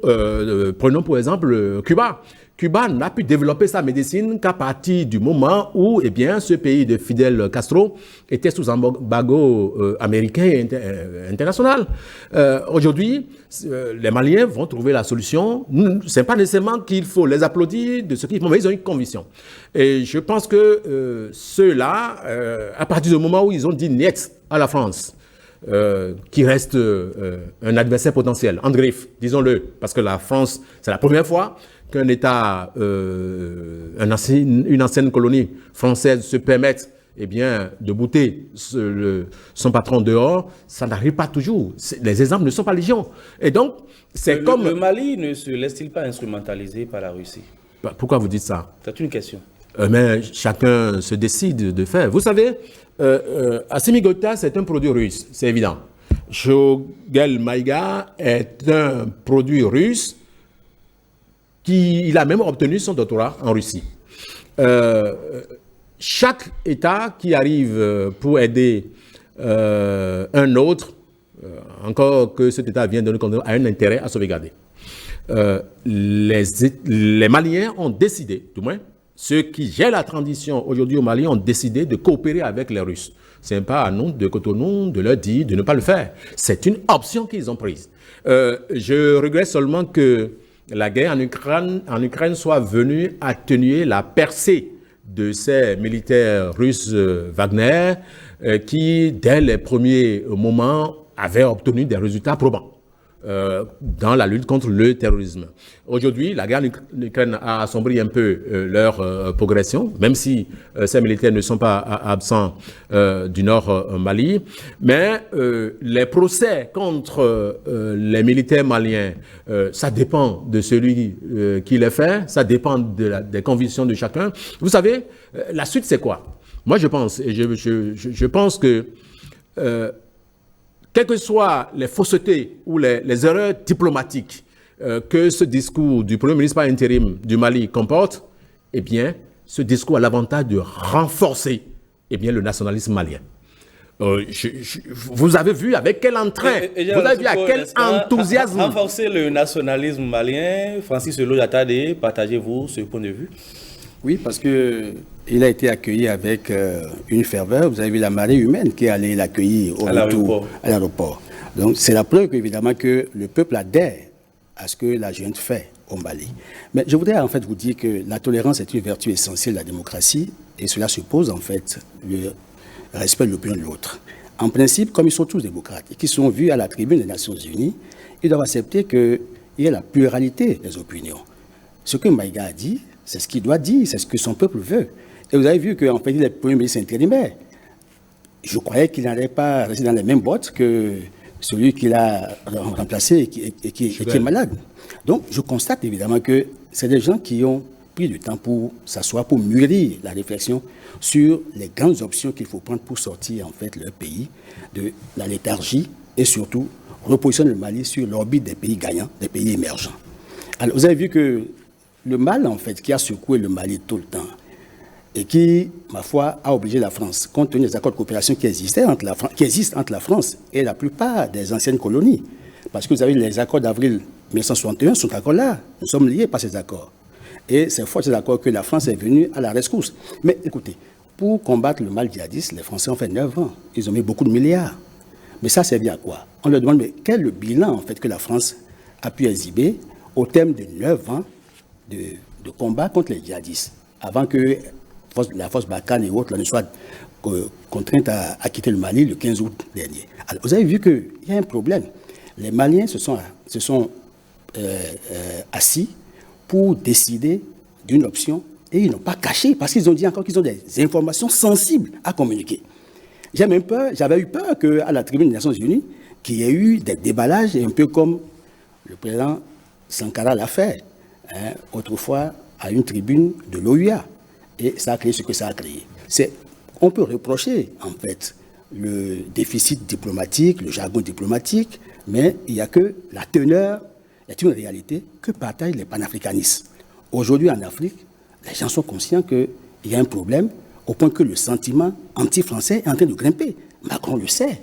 [SPEAKER 2] prenons pour exemple Cuba. Cuba n'a pu développer sa médecine qu'à partir du moment où ce pays de Fidel Castro était sous embargo américain et international. Aujourd'hui, les Maliens vont trouver la solution. Ce n'est pas nécessairement qu'il faut les applaudir de ce qu'ils font, mais ils ont une conviction. Et je pense que ceux-là, à partir du moment où ils ont dit niet à la France, qui reste un adversaire potentiel, en griffe, disons-le, parce que la France, c'est la première fois qu'un État, une ancienne colonie française se permette de bouter son patron dehors, ça n'arrive pas toujours. Les exemples ne sont pas légion. Et donc, c'est comme...
[SPEAKER 1] Le Mali ne se laisse-t-il pas instrumentaliser par la Russie?
[SPEAKER 2] Pourquoi vous dites ça?
[SPEAKER 1] C'est une question.
[SPEAKER 2] Mais chacun se décide de faire. Vous savez, Assimi Goïta, c'est un produit russe, c'est évident. Choguel Maïga est un produit russe il a même obtenu son doctorat en Russie. Chaque État qui arrive pour aider un autre, encore que cet État vient de nous condamner, a un intérêt à sauvegarder. Les Maliens ont décidé, du moins, ceux qui gèrent la transition aujourd'hui au Mali ont décidé de coopérer avec les Russes. Ce n'est pas à nous de Cotonou de leur dire de ne pas le faire. C'est une option qu'ils ont prise. Je regrette seulement que la guerre en Ukraine soit venue atténuer la percée de ces militaires russes Wagner qui, dès les premiers moments, avaient obtenu des résultats probants dans la lutte contre le terrorisme. Aujourd'hui, la guerre en Ukraine a assombri un peu leur progression, même si ces militaires ne sont pas absents du nord Mali. Mais les procès contre les militaires maliens, ça dépend de celui qui les fait, ça dépend des convictions de chacun. Vous savez, la suite c'est quoi? Moi je pense, et je pense que quelles que soient les faussetés ou les erreurs diplomatiques que ce discours du Premier ministre par intérim du Mali comporte, eh bien, ce discours a l'avantage de renforcer le nationalisme malien. Vous avez vu avec quel entrain, vous avez vu à quel enthousiasme.
[SPEAKER 1] Renforcer le nationalisme malien, Francis Lojatade, partagez-vous ce point de vue?
[SPEAKER 3] Oui, parce qu'il a été accueilli avec une ferveur. Vous avez vu la marée humaine qui est allée l'accueillir au retour à l'aéroport. Donc c'est la preuve évidemment que le peuple adhère à ce que la junte fait au Mali. Mais je voudrais en fait vous dire que la tolérance est une vertu essentielle de la démocratie et cela suppose en fait le respect de l'opinion de l'autre. En principe, comme ils sont tous démocrates et qu'ils sont vus à la tribune des Nations Unies, ils doivent accepter qu'il y a la pluralité des opinions. Ce que Maïga a dit, c'est ce qu'il doit dire, c'est ce que son peuple veut. Et vous avez vu qu'en fait, il est Premier ministre intérimaire. Je croyais qu'il n'allait pas rester dans les mêmes bottes que celui qu'il a remplacé et qui est malade. Donc, je constate évidemment que c'est des gens qui ont pris du temps pour s'asseoir, pour mûrir la réflexion sur les grandes options qu'il faut prendre pour sortir en fait leur pays de la léthargie et surtout repositionner le Mali sur l'orbite des pays gagnants, des pays émergents. Alors, vous avez vu que le mal, en fait, qui a secoué le Mali tout le temps et qui, ma foi, a obligé la France, compte tenu des accords de coopération qui existent entre la France et la plupart des anciennes colonies. Parce que vous avez les accords d'avril 1961 sont encore là. Nous sommes liés par ces accords. Et c'est fort ces accords que la France est venue à la rescousse. Mais écoutez, pour combattre le mal djihadiste, les Français ont fait 9 ans. Ils ont mis beaucoup de milliards. Mais ça servait à quoi? On leur demande, mais quel est le bilan, en fait, que la France a pu exhiber au terme de 9 ans de combat contre les djihadistes, avant que la force Barkhane et autres ne soient contraintes à quitter le Mali le 15 août dernier. Alors, vous avez vu qu'il y a un problème. Les Maliens se sont assis pour décider d'une option et ils n'ont pas caché, parce qu'ils ont dit encore qu'ils ont des informations sensibles à communiquer. J'avais eu peur qu'à la tribune des Nations Unies, qu'il y ait eu des déballages, un peu comme le président Sankara l'a fait, autrefois à une tribune de l'OUA. Et ça a créé ce que ça a créé. On peut reprocher, en fait, le déficit diplomatique, le jargon diplomatique, mais il n'y a que la teneur, est une réalité que partagent les panafricanistes. Aujourd'hui, en Afrique, les gens sont conscients qu'il y a un problème au point que le sentiment anti-français est en train de grimper. Macron le sait.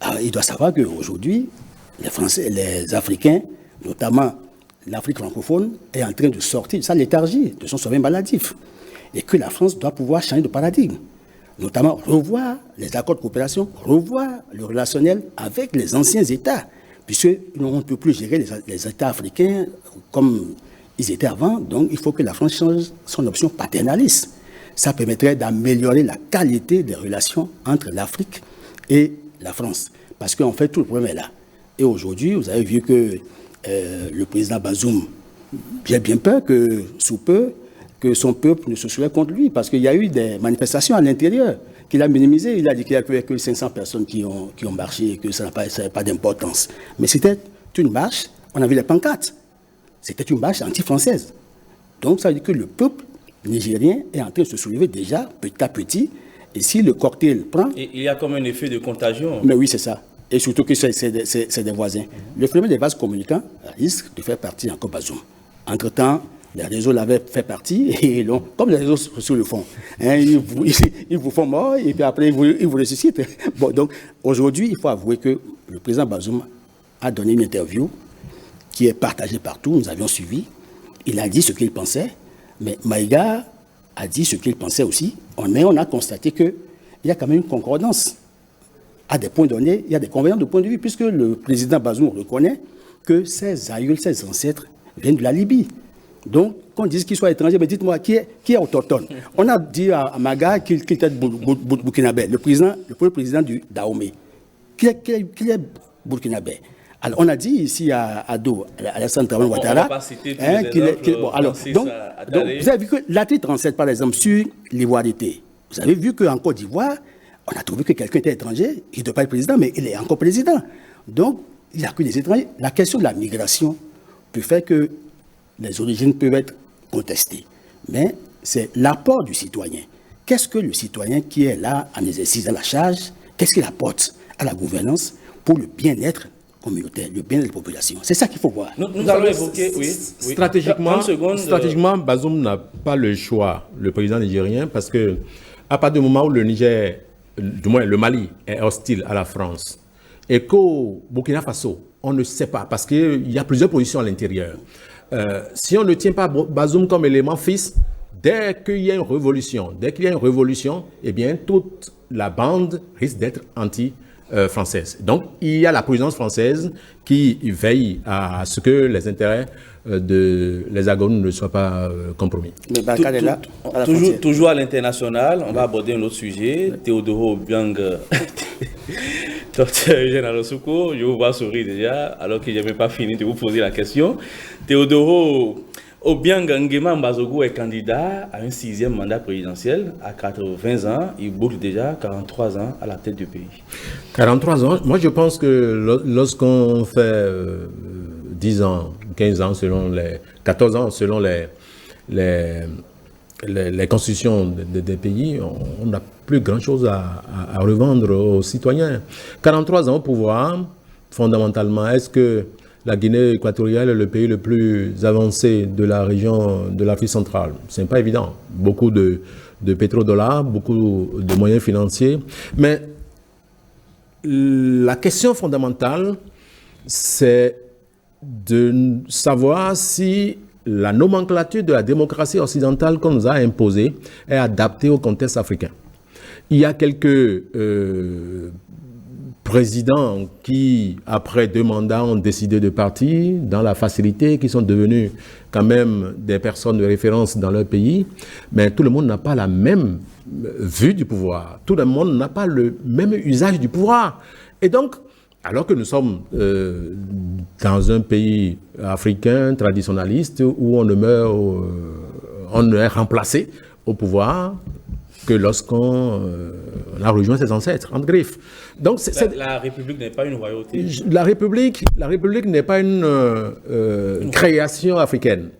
[SPEAKER 3] Alors, il doit savoir qu'aujourd'hui, les Français, les Africains, notamment l'Afrique francophone, est en train de sortir de sa léthargie, de son sommeil maladif. Et que la France doit pouvoir changer de paradigme. Notamment revoir les accords de coopération, revoir le relationnel avec les anciens États, puisqu'on ne peut plus gérer les États africains comme ils étaient avant. Donc il faut que la France change son option paternaliste. Ça permettrait d'améliorer la qualité des relations entre l'Afrique et la France. Parce qu'en fait, tout le problème est là. Et aujourd'hui, vous avez vu que le président Bazoum, j'ai bien peur que sous peu, que son peuple ne se soulève contre lui, parce qu'il y a eu des manifestations à l'intérieur qu'il a minimisées. Il a dit qu'il n'y a que 500 personnes qui ont marché et que ça n'a pas d'importance. Mais c'était une marche, on a vu les pancartes, c'était une marche anti-française. Donc ça veut dire que le peuple nigérien est en train de se soulever déjà, petit à petit, et si le cocktail prend...
[SPEAKER 1] Et il y a comme un effet de contagion.
[SPEAKER 3] Mais oui, c'est ça. Et surtout que c'est des voisins. Le phénomène des vases communicants risque de faire partie encore Bazoum. Entre-temps, les réseaux l'avaient fait partie, et comme les réseaux sociaux le font, ils vous font mort, et puis après, ils vous ressuscitent. Bon, donc, aujourd'hui, il faut avouer que le président Bazoum a donné une interview qui est partagée partout, nous avions suivi. Il a dit ce qu'il pensait, mais Maïga a dit ce qu'il pensait aussi. Mais on a constaté qu'il il y a quand même une concordance. À des points donnés, il y a des convergences de points de vue, puisque le président Bazoum reconnaît que ses aïeuls, ses ancêtres viennent de la Libye. Donc, quand on dit qu'ils soient étrangers, mais dites-moi, qui est autochtone? On a dit à Maga qu'il était burkinabé, le premier président du Dahomey. Qui est burkinabé? Alors, on a dit ici à Ado, à Alassane Traoré Ouattara, donc, vous avez vu que l'article 37, par exemple, sur l'ivoirité, vous avez vu qu'en Côte d'Ivoire, on a trouvé que quelqu'un était étranger, il ne doit pas être président, mais il est encore président. Donc, il n'y a que des étrangers. La question de la migration peut faire que les origines peuvent être contestées. Mais c'est l'apport du citoyen. Qu'est-ce que le citoyen qui est là en exercice à la charge, qu'est-ce qu'il apporte à la gouvernance pour le bien-être communautaire, le bien-être de la population? C'est ça qu'il faut voir.
[SPEAKER 1] Nous allons évoquer,
[SPEAKER 2] stratégiquement, Bazoum n'a pas le choix, le président nigérien, parce que à partir du moment où le Niger, du moins le Mali, est hostile à la France, et qu'au Burkina Faso, on ne sait pas, parce qu'il y a plusieurs positions à l'intérieur. Si on ne tient pas Bazoum comme élément fils, dès qu'il y a une révolution, eh bien, toute la bande risque d'être anti-française. Donc, il y a la présidence française qui veille à ce que les intérêts de l'Hexagone ne soient pas compromis.
[SPEAKER 3] Mais Barkhane est là,
[SPEAKER 1] toujours à l'international, on va aborder un autre sujet. Théodore Obiang, docteur Eugène Alossouko, je vous vois sourire déjà, alors que je n'ai même pas fini de vous poser la question. Théodore Obiang Nguema Mbazogo est candidat à un 6e mandat présidentiel à 80 ans. Il boucle déjà 43 ans à la tête du pays.
[SPEAKER 2] 43 ans, moi je pense que lorsqu'on fait 10 ans, 15 ans, 14 ans, selon les constitutions des pays, on n'a plus grand-chose à revendre aux citoyens. 43 ans au pouvoir, fondamentalement, est-ce que la Guinée équatoriale est le pays le plus avancé de la région de l'Afrique centrale? Ce n'est pas évident. Beaucoup de pétrodollars, beaucoup de moyens financiers. Mais la question fondamentale, c'est de savoir si la nomenclature de la démocratie occidentale qu'on nous a imposée est adaptée au contexte africain. Il y a quelques présidents qui, après 2 mandats, ont décidé de partir dans la facilité, qui sont devenus quand même des personnes de référence dans leur pays. Mais tout le monde n'a pas la même vue du pouvoir. Tout le monde n'a pas le même usage du pouvoir. Et donc, alors que nous sommes dans un pays africain traditionnaliste où on ne est remplacé au pouvoir que lorsqu'on a rejoint ses ancêtres, en griffe. Donc,
[SPEAKER 1] la République n'est pas une royauté.
[SPEAKER 2] La République n'est pas une création africaine.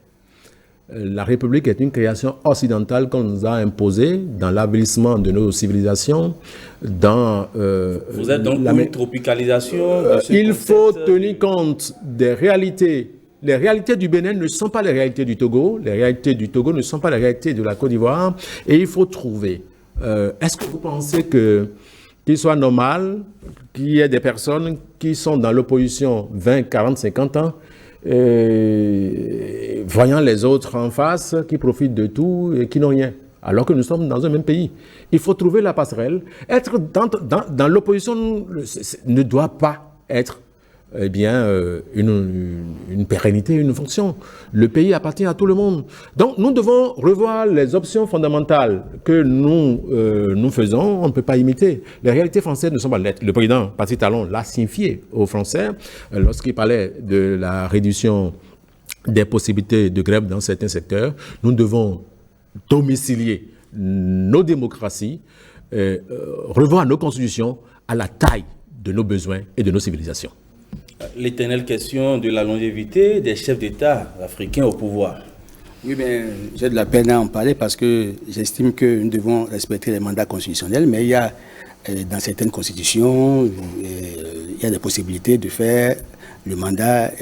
[SPEAKER 2] La République est une création occidentale qu'on nous a imposée dans l'avilissement de nos civilisations, dans...
[SPEAKER 1] Vous êtes donc pour une tropicalisation
[SPEAKER 2] il faut tenir compte des réalités. Les réalités du Bénin ne sont pas les réalités du Togo. Les réalités du Togo ne sont pas les réalités de la Côte d'Ivoire. Et il faut trouver... Est-ce que vous pensez qu'il soit normal qu'il y ait des personnes qui sont dans l'opposition 20, 40, 50 ans, voyant les autres en face, qui profitent de tout et qui n'ont rien, alors que nous sommes dans un même pays? Il faut trouver la passerelle. Être dans l'opposition ne doit pas être une pérennité, une fonction. Le pays appartient à tout le monde. Donc nous devons revoir les options fondamentales que nous faisons. On ne peut pas imiter. Les réalités françaises ne sont pas nettes. Le président Patrice Talon l'a signifié aux Français lorsqu'il parlait de la réduction des possibilités de grève dans certains secteurs. Nous devons domicilier nos démocraties, revoir nos constitutions à la taille de nos besoins et de nos civilisations.
[SPEAKER 1] L'éternelle question de la longévité des chefs d'État africains au pouvoir.
[SPEAKER 3] Oui, mais j'ai de la peine à en parler parce que j'estime que nous devons respecter les mandats constitutionnels, mais il y a dans certaines constitutions, il y a des possibilités de faire le mandat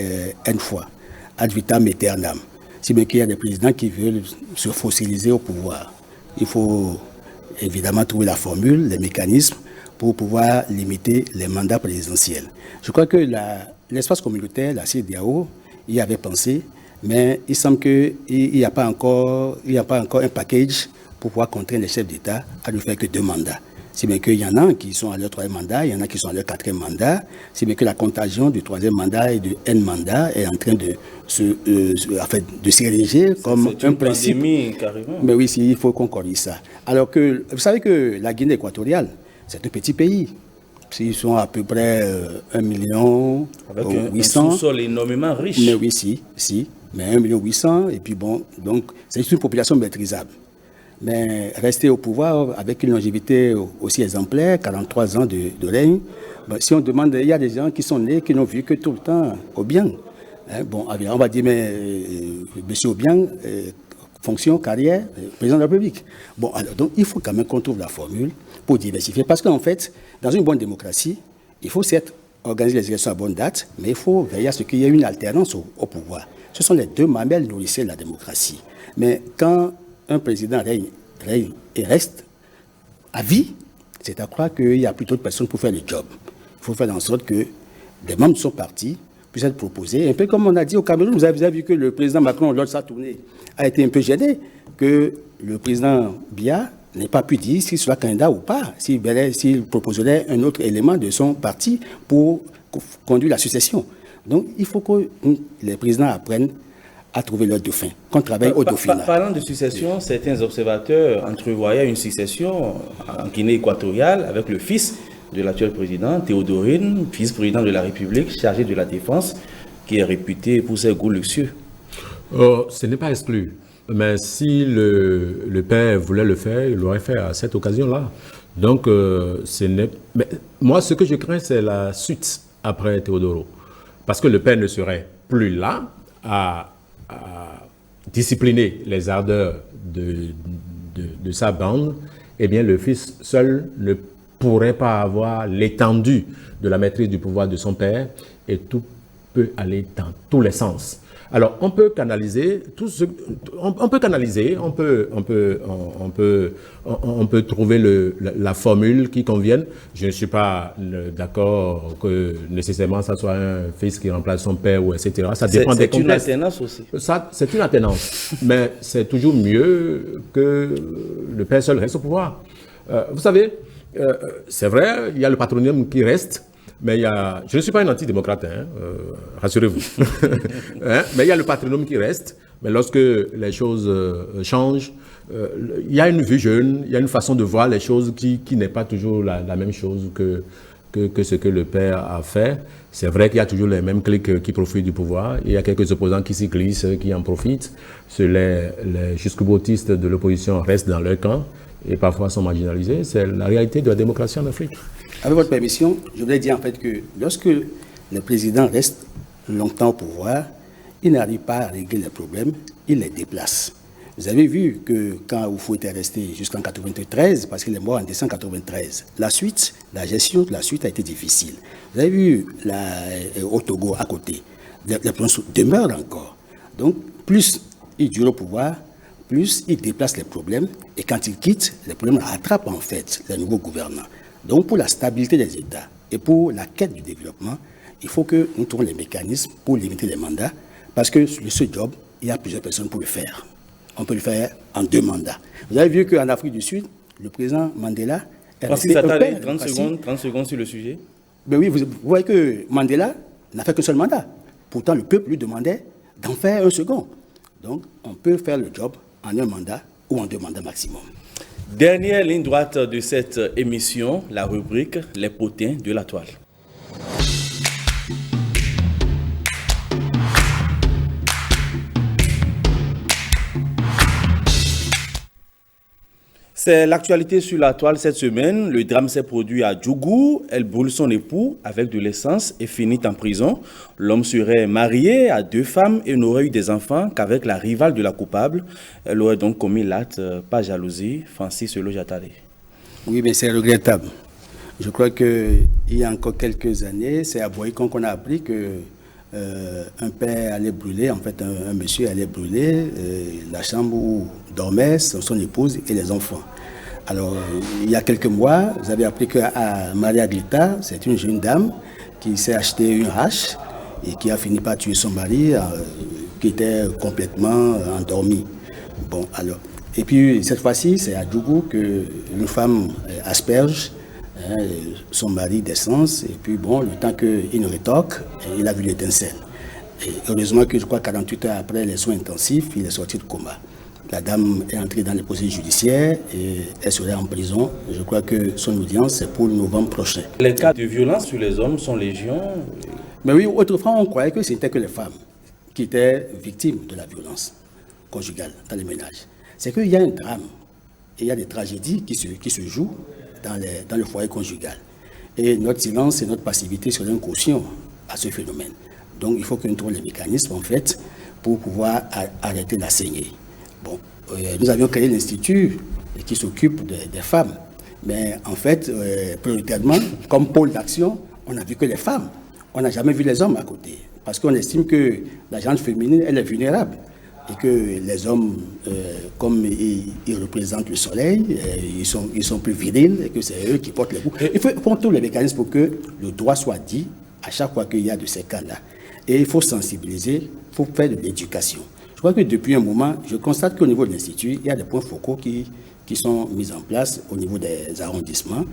[SPEAKER 3] une fois, ad vitam aeternam. Si bien qu'il y a des présidents qui veulent se fossiliser au pouvoir, il faut évidemment trouver la formule, les mécanismes pour pouvoir limiter les mandats présidentiels. Je crois que l'espace communautaire, la CEDEAO, y avait pensé, mais il semble qu'il n'y a pas encore un package pour pouvoir contraindre les chefs d'État à ne faire que 2 mandats. Si bien qu'il y en a qui sont à leur 3e mandat, il y en a qui sont à leur 4e mandat, si bien que la contagion du 3e mandat et du N mandat est en train de s'ériger comme un principe.
[SPEAKER 1] Carrément.
[SPEAKER 3] Mais oui, il faut qu'on corrige ça. Alors que, vous savez que la Guinée équatoriale, c'est un petit pays. Ils sont à peu près 1 million
[SPEAKER 1] avec
[SPEAKER 3] 800.
[SPEAKER 1] Un sous-sol énormément riche.
[SPEAKER 3] Mais oui, si. Mais 1 million 800, et puis bon, donc c'est une population maîtrisable. Mais rester au pouvoir avec une longévité aussi exemplaire, 43 ans de règne, ben, si on demande, il y a des gens qui sont nés, qui n'ont vu que tout le temps Obiang. Bon, on va dire, mais M. Obiang, fonction, carrière, président de la République. Bon, alors, donc il faut quand même qu'on trouve la formule pour diversifier. Parce qu'en fait, dans une bonne démocratie, il faut certes organiser les élections à bonne date, mais il faut veiller à ce qu'il y ait une alternance au pouvoir. Ce sont les deux mamelles nourrissées de la démocratie. Mais quand un président règne et reste à vie, c'est à croire qu'il y a plutôt de personnes pour faire le job. Il faut faire en sorte que des membres de son parti puissent être proposés. Un peu comme on a dit au Cameroun, vous avez vu que le président Macron, lors de sa tournée, a été un peu gêné, que le président Biya n'ait pas pu dire s'il sera candidat ou pas, s'il proposerait un autre élément de son parti pour conduire la succession. Donc, il faut que les présidents apprennent à trouver leur dauphin, qu'on travaille au dauphinat.
[SPEAKER 1] Parlant de succession, certains observateurs entrevoyaient une succession en Guinée équatoriale avec le fils de l'actuel président, Théodorine, vice-président de la République, chargé de la défense, qui est réputé pour ses goûts luxueux.
[SPEAKER 2] Ce n'est pas exclu. Mais si le père voulait le faire, il l'aurait fait à cette occasion-là. Donc, mais moi, ce que je crains, c'est la suite après Théodoro. Parce que le père ne serait plus là à discipliner les ardeurs de sa bande. Eh bien, le fils seul ne pourrait pas avoir l'étendue de la maîtrise du pouvoir de son père, et tout peut aller dans tous les sens. Alors, on peut canaliser on peut trouver la formule qui convienne. Je ne suis pas d'accord que nécessairement ça soit un fils qui remplace son père ou etc. Ça dépend des contextes.
[SPEAKER 1] C'est une alternance aussi.
[SPEAKER 2] C'est une alternance, mais c'est toujours mieux que le père seul reste au pouvoir. Vous savez, c'est vrai, il y a le patronyme qui reste. Mais je ne suis pas un antidémocrate, rassurez-vous. Mais il y a le patronyme qui reste. Mais lorsque les choses changent, il y a une vue jeune, il y a une façon de voir les choses qui n'est pas toujours la même chose que ce que le père a fait. C'est vrai qu'il y a toujours les mêmes clics qui profitent du pouvoir. Il y a quelques opposants qui s'y glissent, qui en profitent. Les jusqu'au-boutistes de l'opposition restent dans leur camp et parfois sont marginalisés. C'est la réalité de la démocratie en Afrique.
[SPEAKER 3] Avec votre permission, je voudrais dire en fait que lorsque le président reste longtemps au pouvoir, il n'arrive pas à régler les problèmes, il les déplace. Vous avez vu que quand Oufou était resté jusqu'en 1993, parce qu'il est mort en décembre 1993, la gestion de la suite a été difficile. Vous avez vu au Togo à côté, les problèmes demeurent encore. Donc, plus il dure au pouvoir, plus il déplace les problèmes, et quand il quitte, les problèmes rattrapent en fait les nouveaux gouvernants. Donc, pour la stabilité des États et pour la quête du développement, il faut que nous trouvions les mécanismes pour limiter les mandats, parce que ce job, il y a plusieurs personnes pour le faire. On peut le faire en 2 mandats. Vous avez vu qu'en Afrique du Sud, le président Mandela est resté
[SPEAKER 1] 30 secondes sur le sujet.
[SPEAKER 3] Mais oui, vous voyez que Mandela n'a fait qu'un seul mandat. Pourtant, le peuple lui demandait d'en faire un second. Donc, on peut faire le job en 1 mandat ou en 2 mandats maximum.
[SPEAKER 1] Dernière ligne droite de cette émission, la rubrique « Les potins de la toile ». C'est l'actualité sur la toile cette semaine. Le drame s'est produit à Djougou. Elle brûle son époux avec de l'essence et finit en prison. L'homme serait marié à 2 femmes et n'aurait eu des enfants qu'avec la rivale de la coupable. Elle aurait donc commis l'acte par jalousie. Francis Elojatare.
[SPEAKER 3] Oui, mais c'est regrettable. Je crois qu'il y a encore quelques années, c'est à Boïcon qu'on a appris que un père allait brûler, en fait un monsieur allait brûler la chambre où dormait son épouse et les enfants. Alors, il y a quelques mois, vous avez appris que Maria Glita, c'est une jeune dame qui s'est acheté une hache et qui a fini par tuer son mari qui était complètement endormi. Bon, alors, Et puis cette fois-ci, c'est à Djougou que une femme asperge son mari d'essence. Et puis bon, le temps qu'il ne rétorque, il a vu l'étincelle. Et heureusement que je crois 48 heures après les soins intensifs, il est sorti de coma. La dame est entrée dans les procédures judiciaires et elle serait en prison. Je crois que son audience c'est pour le novembre prochain.
[SPEAKER 1] Les cas de violence sur les hommes sont légion.
[SPEAKER 3] Mais oui, autrefois on croyait que c'était que les femmes qui étaient victimes de la violence conjugale dans les ménages. C'est qu'il y a un drame et il y a des tragédies qui se jouent dans le foyer conjugal. Et notre silence et notre passivité seraient une caution à ce phénomène. Donc il faut qu'on trouve les mécanismes en fait pour pouvoir arrêter la saignée. Bon, nous avions créé l'institut qui s'occupe des femmes. Mais en fait, prioritairement, comme pôle d'action, on n'a vu que les femmes. On n'a jamais vu les hommes à côté. Parce qu'on estime que la gente féminine, elle est vulnérable. Et que les hommes, comme ils représentent le soleil, ils sont plus virils et que c'est eux qui portent les coups. Il faut prendre tous les mécanismes pour que le droit soit dit à chaque fois qu'il y a de ces cas-là. Et il faut sensibiliser, il faut faire de l'éducation. Je crois que depuis un moment, je constate qu'au niveau de l'Institut, il y a des points focaux qui sont mis en place au niveau des arrondissements.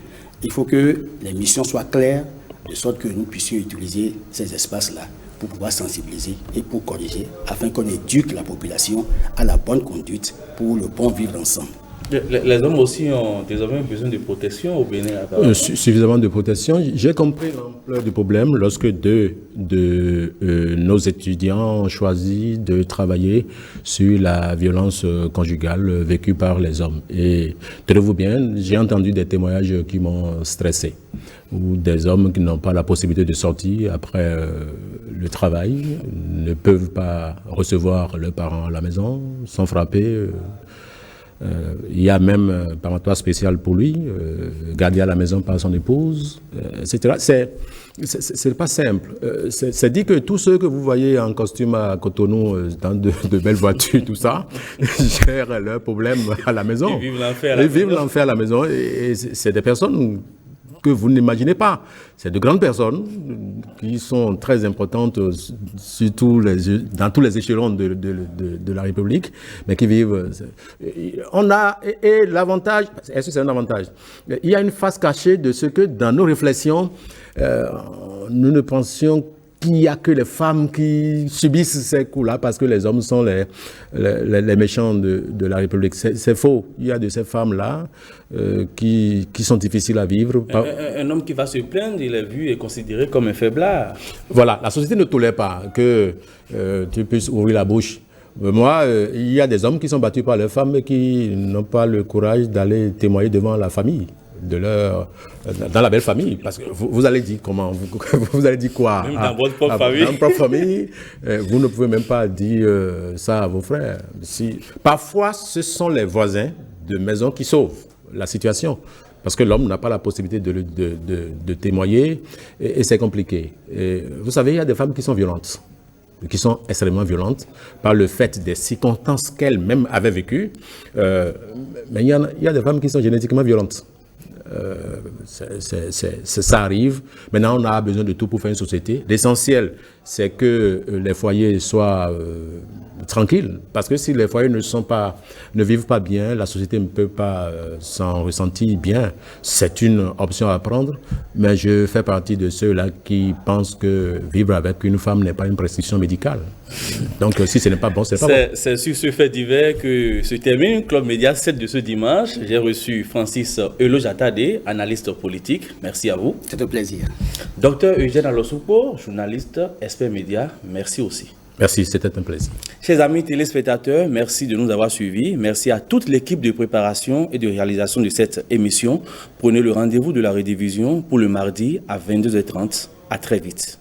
[SPEAKER 3] Il faut que les missions soient claires, de sorte que nous puissions utiliser ces espaces-là pour pouvoir sensibiliser et pour corriger, afin qu'on éduque la population à la bonne conduite pour le bon vivre ensemble.
[SPEAKER 1] Les hommes aussi ont désormais besoin de protection au Bénin.
[SPEAKER 2] Suffisamment de protection. J'ai compris l'ampleur du problème lorsque deux de nos étudiants ont choisi de travailler sur la violence conjugale vécue par les hommes. Et tenez-vous bien, j'ai entendu des témoignages qui m'ont stressé, où des hommes qui n'ont pas la possibilité de sortir après le travail, ne peuvent pas recevoir leurs parents à la maison, sont frappés. Il y a même un parmentoir spécial pour lui, gardé à la maison par son épouse, etc. C'est pas simple. C'est dit que tous ceux que vous voyez en costume à Cotonou, dans de belles voitures, tout ça, gèrent leurs problèmes à la maison.
[SPEAKER 1] Ils vivent l'enfer à la maison.
[SPEAKER 2] Et c'est des personnes que vous n'imaginez pas. C'est de grandes personnes qui sont très importantes dans tous les échelons de la République, mais qui vivent... On a... Et l'avantage... Est-ce que c'est un avantage? Il y a une face cachée de ce que, dans nos réflexions, nous ne pensions qu'il n'y a que les femmes qui subissent ces coups-là parce que les hommes sont les méchants de la République. C'est faux. Il y a de ces femmes-là qui sont difficiles à vivre.
[SPEAKER 1] Un homme qui va se plaindre, il est vu et considéré comme un faiblard.
[SPEAKER 2] Voilà, la société ne tolère pas que tu puisses ouvrir la bouche. Moi, il y a des hommes qui sont battus par leurs femmes mais qui n'ont pas le courage d'aller témoigner devant la famille. Dans la belle famille, parce que vous allez dire comment, vous allez dire quoi?
[SPEAKER 1] Même dans votre propre famille.
[SPEAKER 2] Dans votre propre famille, vous ne pouvez même pas dire ça à vos frères. Parfois, ce sont les voisins de maison qui sauvent la situation, parce que l'homme n'a pas la possibilité de témoigner, et c'est compliqué. Et vous savez, il y a des femmes qui sont violentes, qui sont extrêmement violentes par le fait des circonstances qu'elles-mêmes avaient vécues, mais il y a des femmes qui sont génétiquement violentes. Ça arrive. Maintenant, on a besoin de tout pour faire une société. L'essentiel, c'est que les foyers soient tranquilles. Parce que si les foyers ne vivent pas bien, la société ne peut pas s'en ressentir bien. C'est une option à prendre. Mais je fais partie de ceux-là qui pensent que vivre avec une femme n'est pas une prescription médicale. Donc, si ce n'est pas bon, c'est pas bon.
[SPEAKER 1] C'est sur ce fait divers que se termine Club Média 7 de ce dimanche. J'ai reçu Francis Elo-Jatade, analyste politique. Merci à vous.
[SPEAKER 3] C'est un plaisir.
[SPEAKER 1] Docteur Eugène Alossoupo, journaliste, expert média. Merci aussi.
[SPEAKER 2] Merci, c'était un plaisir.
[SPEAKER 1] Chers amis téléspectateurs, merci de nous avoir suivis. Merci à toute l'équipe de préparation et de réalisation de cette émission. Prenez le rendez-vous de la rediffusion pour le mardi à 22h30. À très vite.